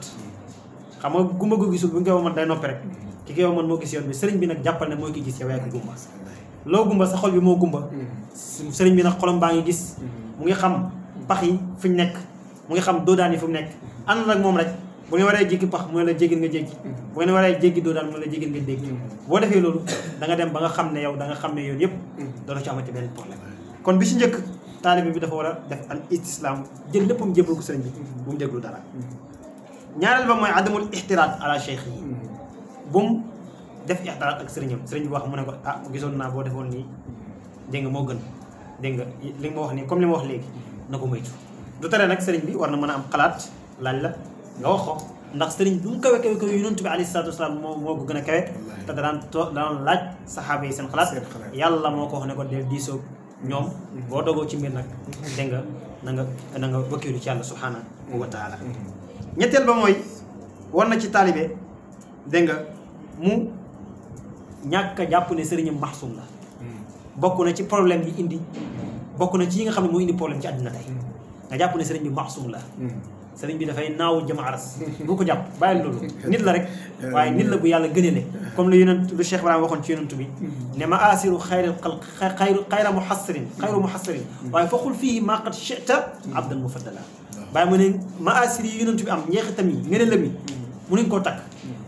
xam nga gumba gu gisul bu nga koy wommat day noppi rek ki koy wommat moo gis yoon bi sëriñ bi nag jàppal ne mooy ki gis yow yaa ki gumba loo gumba sa xol bi moo gumba sëriñ bi nag xolam baa ngi gis mu ngi xam pax yi fi ñu nekk mu ngi xam doodaan yi fu mu nekk ànd nag moom rek bu ngeen waree jéggi pax mu ne la jéggil nga jéggi bu ngeen waree jéggi doodaan mu ne la jéggil nga dégg boo defee loolu da nga dem ba nga xam ne yow da nga xam ne yoon yëpp doona ci amati benn problème kon bi ci njëkk taalibe bi dafa war a def al istislam jël léppam jébal ko sëriñ bi bu mu déglu dara ñaareel ba mooy adamul ixtiraat ala cheikh yi bu mu def ixtiraat ak sëriñam sëriñ bi wax mu ne ko ah gisoon naa boo defoon nii dégg nga moo gën dégg nga li ma wax nii comme li ma wax léegi na ko moytu du tere nag sëriñ bi war na mën a am xalaat laaj la nga wax ko ndax sëriñ bu mu kawe yonent bi alayhi salaatu wasalaam moo ko gën a kawe te daan laaj saxaaba yi seen xalaat yàlla moo ko wax ne ko del diisoo ñoom boo dogoo ci mbir nag dégg nga na nga wakkiilu ci yàlla subhanahu wa taala ñetteel ba mooy war na ci taalibe dégg nga mu ñàkk a jàpp ne sëriñam maxsum la bokk na ci problème yi indi bokk na ci yi nga xam ne moo indi problème ci àddina tey nga jàpp ne sëriñ bi maxsum la sëriñ bi dafay naaw jëm aras bu ko jàpp bàyyi loolu nit la rek waaye nit la bu yàlla gënale comme lu yonent lu Cheikh Ibrahima waxoon ci yonent bi ne ma asiru xayru xayra muhassirin waaye faqul fii maa qad shi'ta abdan mufaddala bàyyi mu ne ma asir yi yonent bi am njeexitam yi ngeen la mi mu nañ koo takk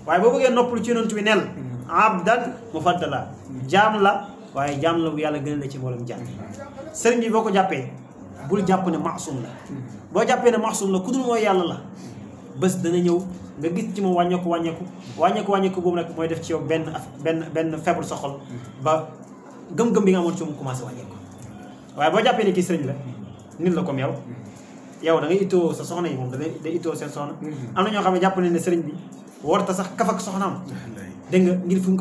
waaye boo bëggee noppalu ci yonent bi neel abdan mufaddala jaam la waaye jaam la bu yàlla gënale ci mboolem jaam sëriñ bi boo ko jàppee bul jàpp ne maasum la boo jàppee ne maasum la ku dul mooy yàlla la bés dana ñëw nga gis ci moom wàññeeku boobu nag mooy def ci yow benn faible sa xol ba gëm-gëm bi nga amoon ci moom commencé wàññeeku waaye boo jàppee ne kii sëriñ la nit la comme yow da ngay ittoo sa soxna yi moom day ittoo seen soxna am na ñoo xam ne jàpp ne sëriñ bi warta sax kaf ak soxnaam dégg nga ngir fu ñu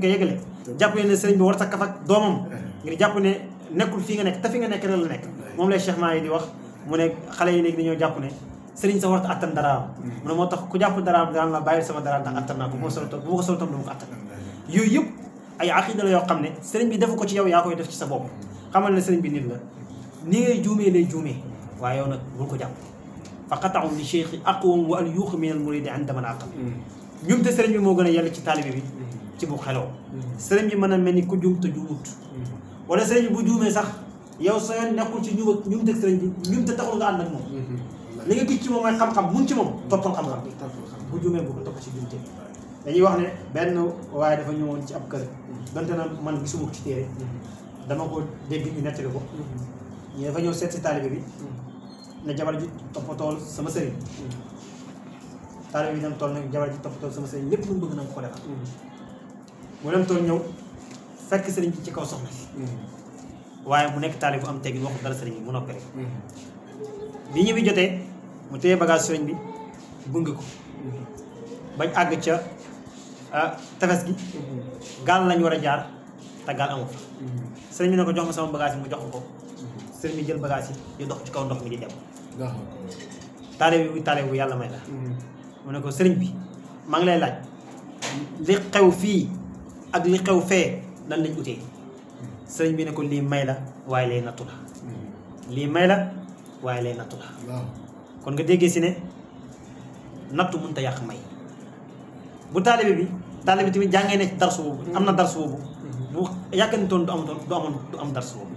ko yegale jàpp ne sëriñ bi warta kaf ak doomam ngir jàpp ne nekkul fii nga nekk te fi nga nekk rek la nekk moom lay Cheikh maa yi di wax mu ne xale yi léegi dañoo jàpp ne sëriñ sa warta attan daraam mu ne moo tax ku jàpp daraam daan la bàyyi sama daraam ndax attan naa ko bu ma ko solo tam dama ko attan yooyu yëpp ay aqida la yoo xam ne sëriñ bi defu ko ci yow yaa koy def ci sa bopp xamal ne sëriñ bi nit la ni ngay juumee lay juumee waaye yow nag bul ko jàpp fa qata'u li cheikhi aqwam wa al yuuxu min al muridi indama al aqal ñum te sëriñ bi moo gën a yàlla ci taalibe bi ci bu xeloo sëriñ bi mën a mel ni ku juum te juumut wala sëriñ bi bu juumee sax yow sa yoon nekkul ci ñum te sëriñ bi ñum te taxul nga ànd ak moom li nga gis ci moom mooy xam-xam mun ci moom toppal xam-xam bu juumee bu ko topp ci juumte dañuy wax ne benn waaye dafa ñëwoon ci ab kër donte na man gisuma ko ci téere dama ko dégg ñu nettali ko ñu dafa ñëw seet si taalibe bi ne jabar ji toppatool sama sëriñ taalibe bi dem tool nag jabar ji toppatool sama sëriñ lépp lu mu bëgg na ko defal mu dem tool ñëw fekk sëriñ bi ci kaw soxna si waaye mu nekk taalibe bu am teggin waxu dara sëriñ bi mu noppi rek bi ñu bi jotee mu téye bagage sëriñ bi gunge ko bañ àgg ca tefes gi gaal lañ war a jaar te gaal amu fa sëriñ bi ne ko jox ma sama bagage yi mu jox ko sëriñ bi jël bagage yi di dox ci kaw ndox mi di dem taalibe bu yàlla may la mu ne ko sëriñ bi maa ngi lay laaj li xew fii ak li xew fee lan lañ utee sëriñ bi ne ko lii may la waaye lay nattu la lii may la waaye lay nattu la kon nga déggee si ne nattu mënut a yàq may bu taalibe bi tamit jàngee ne ci darsu boobu am na darsu boobu bu yàkkantoon du am darsu boobu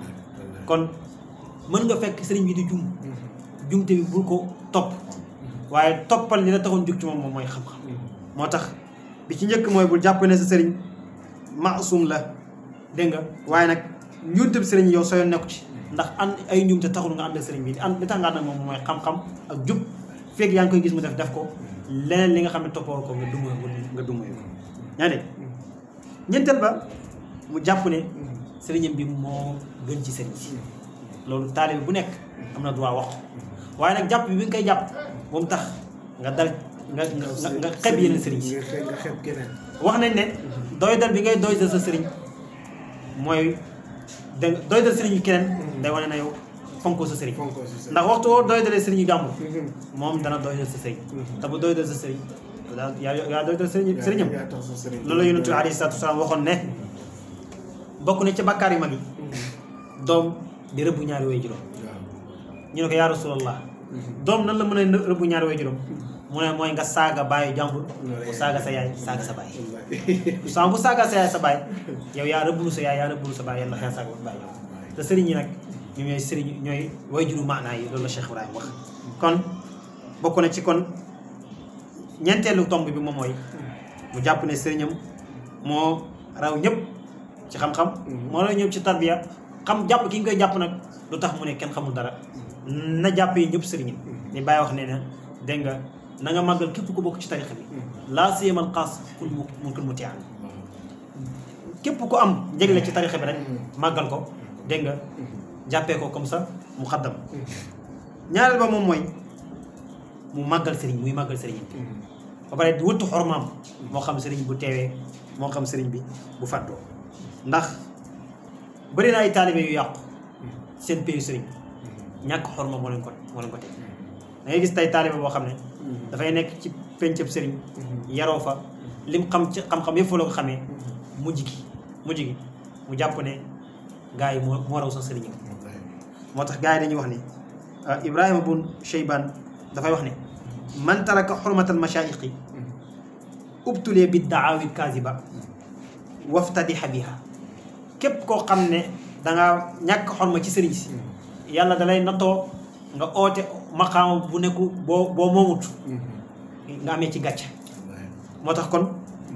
kon mën nga fekk sëriñ bi di jumte bi bul ko topp waaye toppal li la taxoon jóg ci moom mooy xam-xam moo tax bi ci njëkk mooy bul jàpp ne sa sëriñ maasum la dégg nga waaye nag njuumte bi sëriñ yow soo yoon nekku ci ndax ay njuumte taxul nga ànd ak sëriñ bi li tax nga ànd ak moom mooy xam-xam ak jub fekk yaa ngi koy gis mu def ko leneen li nga xam ne toppoo ko nga dumuy ko ñaa dégg ñeenteel ba mu jàpp ne sëriñam bi moo gën ci sëriñ si loolu taalibe bu nekk am na droit wax waaye nag jàpp bi nga koy jàpp ba mu tax nga dal nga xeeb yeneen sëriñ si wax nañ ne doy dal bi ngay doy dal sa sëriñ mooy dégg nga doy dal sëriñ keneen day wane na yow fonkoo sa sëriñ ndax waxtu woo doy dalee sëriñ gàmmu moom dana doy dal sa sëriñ te bu doy dal sa sëriñ yaa doy dal sëriñam loolu la yonent bi alayhi salaatu wasalaam waxoon ne bokk na ci bàkkaar yu mag yi doom di rëbb ñaari way juróom ñu ne ko yaa rasulallah doom nan la mën a rëbb ñaari way juróom mu ne mooy nga saaga baayu jàmbur bu saaga sa yaay saaga sa baay saa bu saaga sa yaay sa baay yow yaa rëbbulu sa yaay yaa rëbbulu sa baay yàlla xëy saaga ba baay yow te sëriñ yi nag ñoom ñooy sëriñ ñooy way juru maanaa yi loolu la Cheikh Ibrahima wax kon bokk na ci kon ñeenteelu tomb bi moom mooy mu jàpp ne sëriñam moo raw ñëpp ci xam-xam moo raw ñëpp ci tarbiya xam jàpp ki nga koy jàpp nag lu tax mu ne kenn xamul dara na jàpp yi ñëpp sëriñam ni bàyyi wax ne na dégg nga na nga màggal képp ku bokk ci tarixa bi laa siyamal xaas kul mu kul mu tiyaan képp ku am njëgle ci tarixa bi rek màggal ko dégg nga jàppee ko comme ça mu xaddam ñaareel ba moom mooy mu màggal sëriñ muy màggal sëriñ ba pare di wëttu xormaam moo xam sëriñ bu teewee moo xam sëriñ bi bu fàddoo ndax bëri na ay taalibe yu yàqu seen péyu sëriñ ñàkk xorma moo leen ko teg da ngay gis tey taalibe boo xam ne dafay nekk ci pencëb sëriñ yaroo fa lim xam ci xam-xam yëpp fa la ko xamee mujj gi mu jàpp ne gars yi moo raw sax sëriñ moo tax gars yi dañuy wax ne Ibrahima bun Cheybaan dafay wax ne man taraka xurmatal mashaayixi ubtulee bi daawi kaziba waftadiha biha képp koo xam ne danga ñàkk xorma ci sëriñ si yàlla dalay nattoo nga oote maqaama bu nekku boo moomut nga amee ci gàcce moo tax kon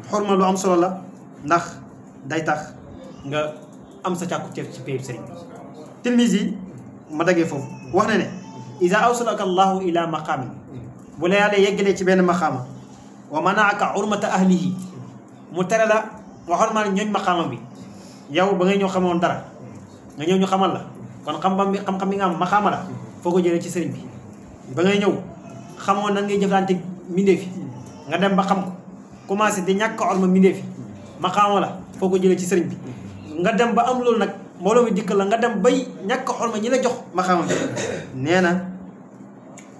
xorma lu am solo la ndax day tax nga am sa càkku ceef ci péyib sëriñ bi tilmis yi ma daggee foofu wax na ne iza awsalaka allahu ila maqaamin bu la yàlla yeggalee ci benn maqaama wa manaaka urmata ahlihi mu tere la nga xormaal ñooñ maqaama bi yow ba ngay ñëw xamoon dara nga ñëw ñu xamal la kon xam-xam bi nga am maqaama la foo ko jëlee ci sëriñ bi ba ngay ñëw xamoon nan ngay jëflante mbindeef yi nga dem ba xam ko commencé di ñàkk orma mbindeef yi maqaama la foo ko jëlee ci sëriñ bi nga dem ba am loolu nag mbooloo mi dikkal la nga dem bay ñàkk orma ñi la jox maqaama bi nee na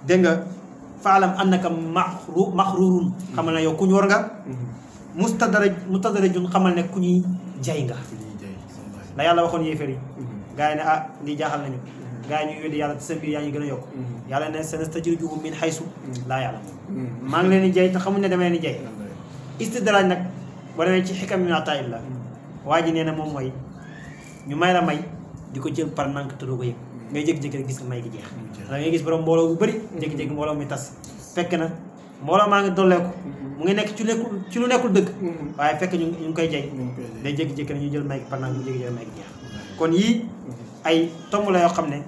dégg nga faalam annaka maxruurun xamal ne yow ku ñu war nga mustadarajun xamal ne ku ñuy jay nga la yàlla waxoon yéefar yi gars yi ne lii jaaxal nañu gars yi ñu weddi yàlla te seen biir yaa ñu gën a yokk yàlla ne sanastajrijuhum min haysu laa ya'lamuun maa ngi leen di jay te xamuñ ne dama leen di jay istidraaj nag boo demee ci xikam min ataa'illah waa ji nee na moom mooy ñu may la may di ko jël par nank te doo ko yëg ngay jékki-jékki rek gis nga may gi jeex da ngay gis borom mbooloo bu bëri jékki-jékki mbooloo mi tas fekk na mbooloo maa ngi dolleeku mu ngi nekk ci lu nekkul dëgg waaye fekk ñu ngi koy jay day jékki-jékki rek ñu jël may gi par nank mu jékki-jékki may gi jeex kon yii ay tomb la yoo xam ne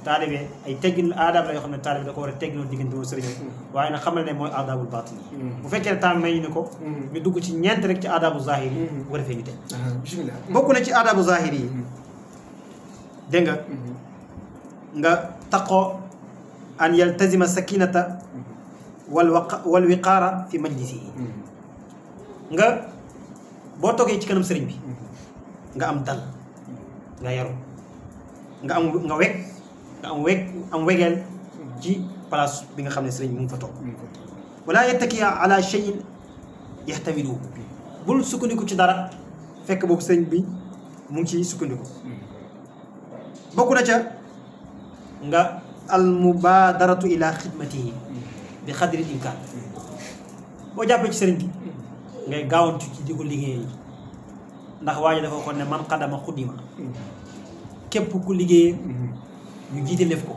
taalibe ay teggin aadaab la yoo xam ne taalibe da ko war a tegginoo diggante moom sëriñ waaye nag xamal ne mooy aadaabul baatin bu fekkee ne temps may ñu ne ko ñu dugg ci ñeent rek ci aadaabu zahir yi bu ko defee ñu teg bismillah bokk na ci aadaabu zahir yi dégg nga taqoo an yaltazima sakinata wal wiqaara fi majlisihi nga boo toogee ci kanam sëriñ bi nga am dal nga yaru nga am wegeel ci place bi nga xam ne sëriñ bi mu ngi fa toog wala yattakiya ala shay'in yaxtawiluhu bul sukkandiku ci dara fekk boobu sëriñ bi mu ngi ciy sukkandiku bokk na ca nga al mubadaratu ila xidmatihi bi xadri imkaan boo jàppee ci sëriñ bi ngay gaawantu ci di ko liggéey ndax waa ji dafa waxoon ne man xadama xuddima képp ku liggéeyee ñu jiite lef ko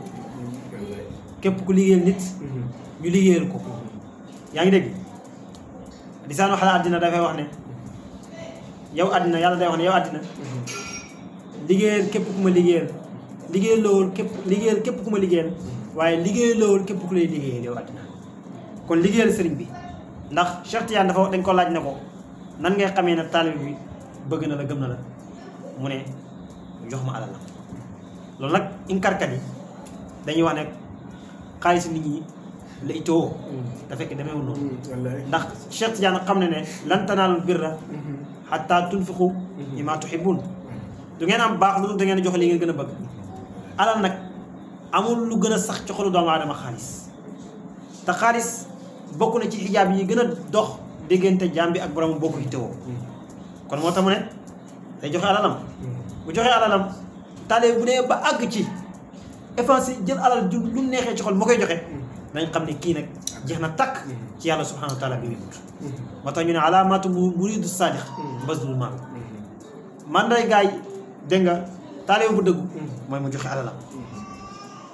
képp ku liggéeyal nit ñu liggéeyal ko yaa ngi dégg lisaanu xala àddina dafay wax ne yow àddina yàlla day wax ne yow àddina liggéeyal képp ku ma liggéeyal liggéeyal képp ku ma liggéeyal waaye liggéeyal loolu képp ku lay liggéeyal yow àddina kon liggéeyal sëriñ bi ndax Cheikh Tidiane dafa dañ ko laaj ne ko nan ngay xamee ne taalib bi bëgg na la gëm na la mu ne jox ma alal la loolu nag inkarkat yi dañuy wax ne xaalis nit ñi la itoo da fekk demeewul noonu ndax Cheikh Tidiane xam ne ne lan tanaalul birra xatta tunfiqu mimma tuhibbun du ngeen am baax lu da ngeen joxe li ngeen gën a bëgg alal nag amul lu gën a sax ci xolu doomu aadama xaalis te xaalis bokk na ci xijaab yi gën a dox diggante jaam bi ak borom bokk yi teewoo kon moo tax mu ne day joxe alalam bu joxee alalam taale bu nee ba àgg ci effacé jël alal ju lu neexee ci xol moo koy joxe dañ xam ne kii nag jeex na takk ci yàlla subhanahu wa taala bi muy wut moo tax ñu ne alaamatu muridu saadiq bazlul maal manday gaay dégg nga taale bu dëggu mooy mu joxe alalam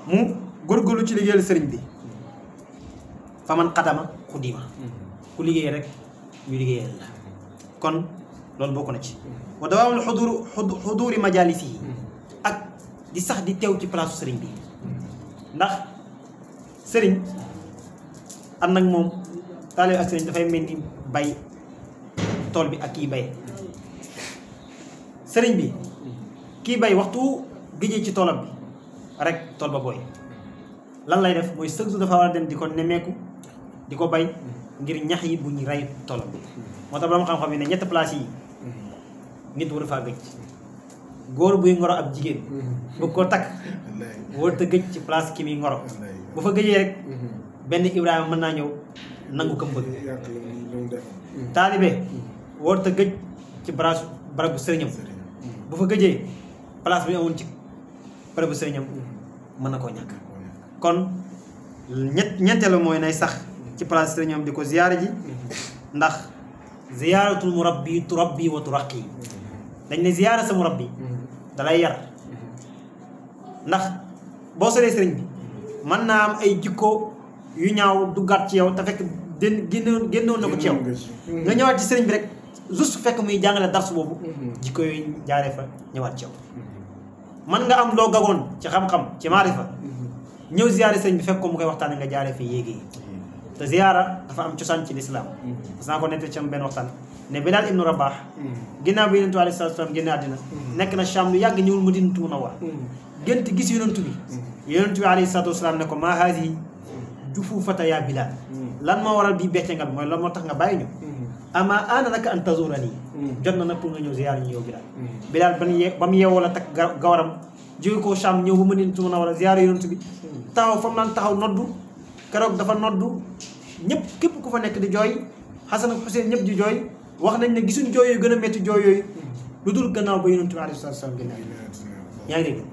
mu góorgóorlu ci liggéeyal sëriñ bi fa man xadama xudima ku liggéey rek ñu liggéeyal la kon loolu bokk na ci wa dawaamul xuduri majalis yi ak di sax di teew ci place sëriñ bi ndax sëriñ am nag moom taalibe ak sëriñ dafay mel ni bay tool bi ak kii bay sëriñ bi kii bay waxtu géejee ci toolam bi rek tool ba booy lan lay def mooy chaque jour dafa war a dem di ko nemmeeku di ko bay ngir ñax yi bu ñu rey toolam bi moo tax borom xam-xam yi ne ñetti place yi nit war a faa gëj góor buy ngoro ab jigéen bëgg koo takk war te gëj ci place ki muy ngoro bu fa gëjee rek benn Ibrahima mën naa ñëw nangu kam bëgg taalibe war te gëj ci barabu sëriñam bu fa gëjee place bi amoon ci barabu sëriñam mën na koo ñàkk kon ñeenteelu mooy nay sax ci place sëriñam di ko ziyaare ji ndax ziyaaratul murabbi turabbi wa turaqi dañ ne ziyaara sa murabbi dalay yar ndax boo solee sëriñ bi mën naa am ay jikko yu ñaaw duggaat ci yow te fekk génnoon na ko ci yow nga ñëwaat ci sëriñ bi rek juste fekk muy jàngale darsu boobu jikko yooyu jaaree fa ñëwaat ci yow mën nga am loo gagoon ci xam-xam ci maarifa ñëw ziyaare sëriñ bi fekk ko mu koy waxtaane nga jaaree fi yéegee te ziyaara dafa am cosaan ci lislaam parce que naa ko nette ci am benn waxtaan ne Bilaal ibnu Rabaax ginnaaw bi yonent bi alayhi salaatu salaam génne àddina nekk na Sham lu yàgg ñëwul Madinatu Munawwara gént gis yonent bi alayhi salaatu salaam ne ko maa haadihi jufuufata yaa Bilaal lan moo waral bii beccengal mooy lan moo tax nga bàyyi ñu ama aana laka an tazurani jot na nag pour nga ñëw ziyaara ñu yow Bilaal ba mu yeewoo la takk gawaram jóge ko Sham ñëw ba Madinatu Munawwara ziyaara yonent bi taxaw fa mu naan taxaw noddu keroog dafa noddu ñëpp képp ku fa nekk di jooy Xasan ak Xuseen ñëpp di jooy wax nañ ne gisuñ jooy yooyu gën a métti jooy yooyu lu dul gannaaw ba yonent bi alayhi salaatu salaam génn yaa ngi dégg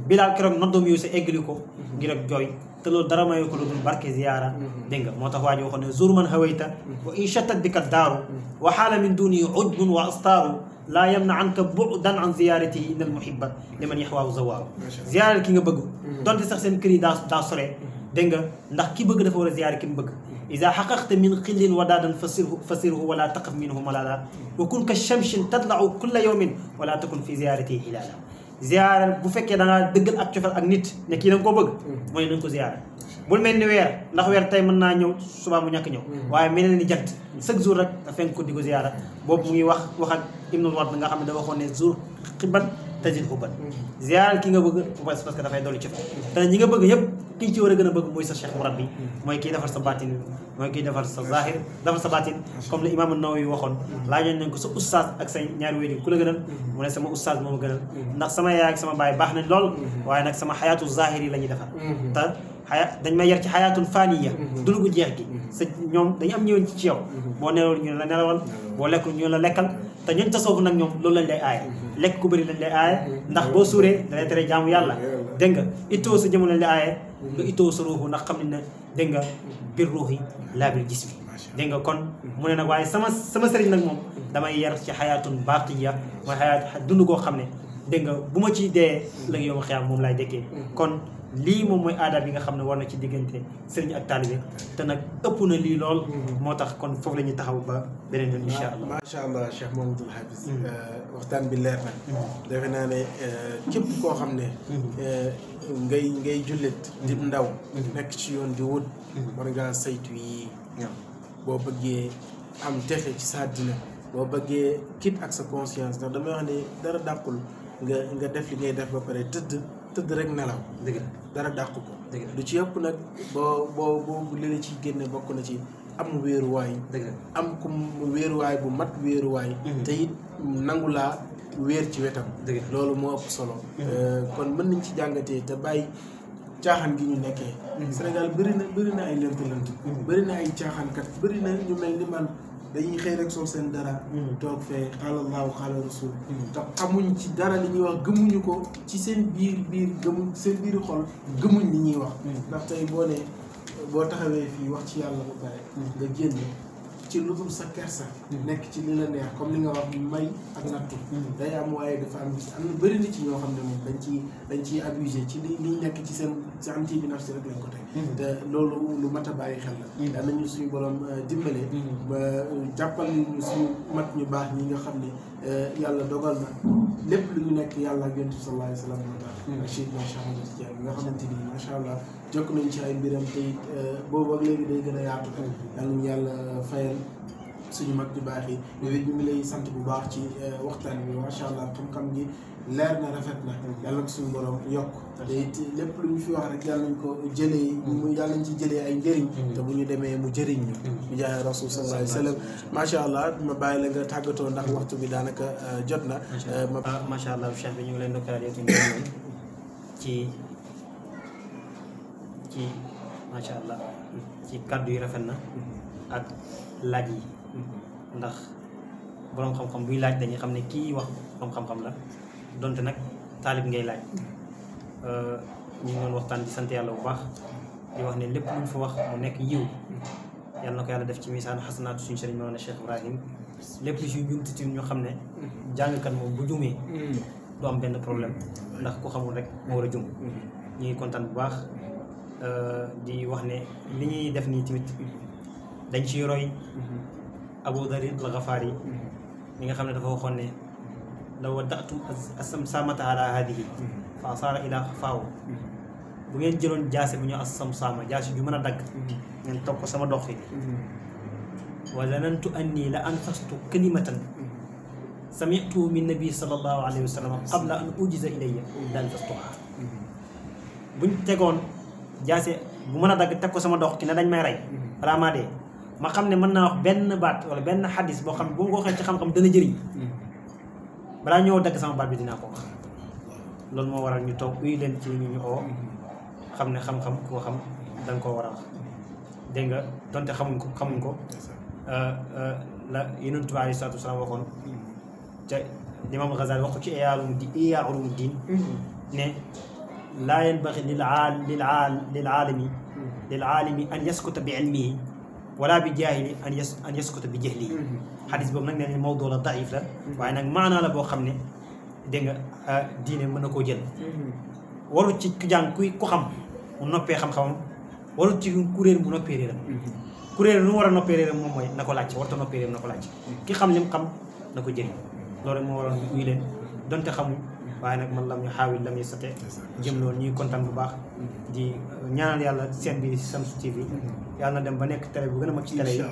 Bilaal keroog noddoom yooyu sa eggali ko ngir ak jooy te loolu dara mayu ko lu dul barke ziyaara dégg nga moo tax waa ji waxoon ne zur man hawayta wa in chattat bika daaru wa xaala min duni ujbun wa astaaru laa yamna anka bu'dan an ziyaaratihi inna al muhibba liman yaxwaahu zawaaru ziyaara ki nga bëgg donte sax seen kër yi daa sore dégg nga ndax ki bëgg dafa war a ziyaare ki mu bëgg ida xaqaqta min xillin wadaadan fasirhu wala taqaf minhu malala wa kun ka shamsin tadlau kulla yawmin wala takun fi ziyaratihi hilala ziyaara bu fekkee da ngaa dëggal ak cofeel ak nit ne kii da nga koo bëgg mooy nañ ko ziyaara bul mel ni weer ndax weer tey mën naa ñëw suba mu ñàkk ñëw waaye mel ni jant chaque jour rek nga fenk ko di ko ziyaara boobu mu ngi wax ak Ibnul Ward nga xam ne dafa waxoon ne jour xiban tajid xuban ziyaara ki nga bëgg parce que dafay dolli cofeel te ñi nga bëgg yëpp ki ñu ci war a gën a bëgg mooy sa cheikh murabbi mooy kii defar sa baatin mooy kii defar sa zahir defar sa baatin comme le imam An-Nawawi waxoon laajoon nañ ko sa oustaz ak say ñaari wéy ku la gënal mu ne sama oustaz moo ma gënal ndax sama yaay ak sama baay baax nañ lool waaye nag sama xayaatu zahir yi la ñuy defar te dañ may yar ci xayaatul faniya dund gu jeex gi sa ñoom dañu am ñëwoon ci yow boo nelawal ñu la nelawal boo lekkul ñu la lekkal te ñun tasawuf nag ñoom loolu lañ lay aaye lekk ku bëri lañ lay aaye ndax boo suuree da lay tere jaamu yàlla dégg nga ittoo sa jëmm lañ lay aaye nga ittoo sa ruuxu ndax xam ne ne dégg nga bir ruuxi laa bil jismi dégg nga kon mu ne nag waaye sama sëriñ nag moom damay yar ci xayaatun baqiya mooy xayaat dund koo xam ne dégg nga bu ma ciy dee lëg yow ma xiyaam moom laay dekkee kon lii moom mooy aada bi nga xam ne war na ci diggante sëriñ ak taalibe te nag ëpp na lii lool moo tax kon foofu la ñuy taxaw ba beneen yoon incha allah macha allah Cheikh Mouhamadoul Hafiz waxtaan bi leer na defe naa ne képp koo xam ne ngay jullit di ndaw nekk ci yoon di wut war ngaa saytu yi boo bëggee am texe ci sa àddina boo bëggee kit ak sa conscience ndax damay wax ne dara dàqul nga def li ngay def ba pare tëdd rek nelaw dara dàq ko du ci yëpp nag boo li la ciy génne bokk na ci am wéeruwaay am ku wéeruwaay bu mat wéeruwaay te it nangu laa wéer ci wetam loolu moo ëpp solo kon mën nañ ci jàngatee te bàyyi caaxaan gi ñu nekkee Sénégal bëri na ay lënt-lënt bëri na ay caaxaankat bëri na ñu mel ni man dañuy xëy rek sol seen dara toog fee xaala Allahu xaala Rasul te xamuñ ci dara li ñuy wax gëmuñu ko ci seen biir gëmuñ seen biir xol gëmuñ li ñuy wax ndax tey boo taxawee fii wax ci yàlla ba pare nga génn ci lu dul sa kersa nekk ci li la neex comme li nga wax may ak nattu day am waaye dafa am na bëri na ci ñoo xam ne moom dañ ciy abusé ci liñ nekk ci seen anti bi nafsi rek lañ ko teg te loolu lu mat a bàyyi xel la daan nañu suñu borom dimbale ba jàppal ñu suñu mag ñu baax ñi nga xam ne yàlla dogal na lépp lu ñu nekk yàlla ak yonent bi sallallahu alayhi wa sallam moo tax ak Cheikh Ahmad Tidiane bi nga xamante ni macha allah jokk nañ ci ay mbiram te it boobu ak léegi day gën a yaatu yàlla ñu yàlla fayal suñu mag ñu baax yi yow it ñu ngi lay sant bu baax ci waxtaan bi macha allah xam-xam gi leer na rafet na yàlla ko suñu borom yokk te it lépp lu ñu fi wax rek yàlla nañ ko jëlee yàlla nañ ci jëlee ay njëriñ te bu ñu demee mu jëriñ ñu mu jaay rasul sallallahu alayhi wa sallam macha allah ma bàyyi la nga tàggatoo ndax waxtu bi daanaka jot na macha allah cheikh bi ñu ngi leen dokkaat yow ci macha allah ci kàddu yi rafet na ak laaj yi ndax boroom xam-xam buy laaj dañuy xam ne kii wax xam-xam la donte nag taalib ngay laaj ñu ngi doon waxtaan di sant yàlla bu baax di wax ne lépp luñ fa wax mu nekk yiw yàlla na ko yàlla def ci misaanu xasanaatu suñu sëriñ Mawlana Cheikh Ibrahim lépp lu si jumtiti ñu xam ne jàngkat moom bu jumee du am benn problème ndax ku xamul rek moo war a jum ñu ngi kontaan bu baax di wax ne li ñuy def nii tamit dañ ciy roy Abu Dharr al-Ghafari mi nga xam ne dafa waxoon ne law wada'tum as-samsaamata ala haadihi fa asaara ila xafaaw bu ngeen jëloon jaase bu ñu as-samsaama jaase ju mën a dagg ngeen toog ko sama dox yi wa zanantu anni la anfastu kalimatan sami'tu min nabi sallallahu alayhi wa sallam qabla an ujiza ilayya la anfastuha buñ tegoon jaase bu mën a dagg teg ko sama dox ki ne dañ may rey balaa maa dee ma xam ne mën naa wax benn baat wala benn xadis boo xam ne bu ma ko waxee ci xam-xam dana jëriñ balaa ñëw dagg sama baat bi dinaa ko wax loolu moo waral ñu toog uy leen ci ñu oo xam ne xam-xam ku ko xam da nga koo war a wax dégg nga donte xamuñ ko la Yonent bi alayhi salaatu wa salaam waxoon te Imaam Ghazali wax ko ci Ihyaa Ulumuddin ne laa yanbaghi lil aalimi an yaskuta bi ilmihi wala bi jaahili an yaskuta bi jahlihi xadis boobu nag nee nañ mawdu la daif la waaye nag maanaa la boo xam ne dégg nga diine mën na koo jël warut ci ku jàng ku xam mu noppee xam-xamam warut ci kuréel bu noppee réeram kuréel lu mu war a noppee réeram moom mooy na ko laaj warta noppee réeram na ko laaj ki xam lim xam na ko jëriñ loolu rek moo waroon uy leen donte xamuñ waaye nag man lam ñu xaawil lam ñu sate jëm loolu ñuy kontaan bu baax di ñaanal yàlla seen bi Shamsu TV yàlla na dem ba nekk télé bu gën a mag ci télé yi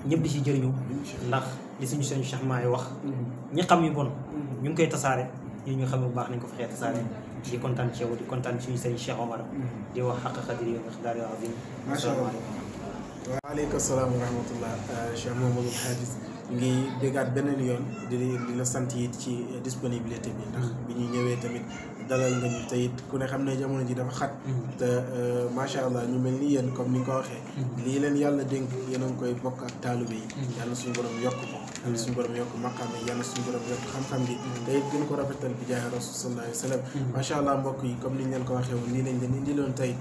ñëpp di si jëriñu ndax li suñu seen Cheikh Maay wax ñi xam yu bon ñu ngi koy tasaare ñi ñu xam bu baax nañ ko fexee tasaare di kontaan ci yow di kontaan suñu seen Cheikh Omar di wax xaq xadiri yo miqdaari azim macha allah waaleykum salaam wa rahmatullah Cheikh Mouhamadou Hafiz ngi déggaat beneen yoon di la sant it ci disponibilité bi ndax bi ñu ñëwee tamit dalal nga ñu te it ku ne xam ne jamono ji dafa xat te macha allah ñu mel ni yéen comme ni nga ko waxee lii leen yàlla dénk yéen a ngi koy bokk ak taalibe yi yàlla suñu borom yokk ko yàlla suñu borom yokk maqaam yi yàlla suñu borom yokk xam-xam bi te it gën ko rafetal bi jaay rasul sallallahu alayhi wa sallam macha allah mbokk yi comme ni ñu leen ko waxee woon lii lañ leen indiloon tey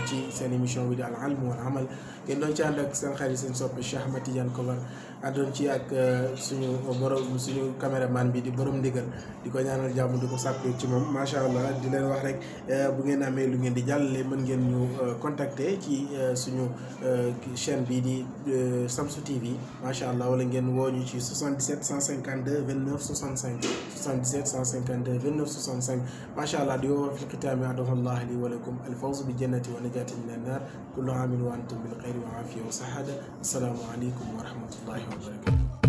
ci seen émission bi di al ilm wal amal ngeen doon ci ànd ak seen xarit seen soppe Cheikh Ahmad Tidiane Kobar àndoon ci ak suñu caméraman bi di borom ndigal di ko ñaanal jàmm di ko sàkku ci moom macha allah di leen wax rek bu ngeen amee lu ngeen di jàllale mën ngeen ñu contacter ci suñu chaîne bi di Shamsu TV macha allah wala ngeen woo ñu ci 77 152 29 65 77 152 29 65 macha allah di woo fi xitaami adamallah li wa lakum alfawz bi jannati wa najati min annar kullu amin wa antum bil khayri wa afiya wa sahada assalaamu aleykum wa rahmatullahi wa barakatuh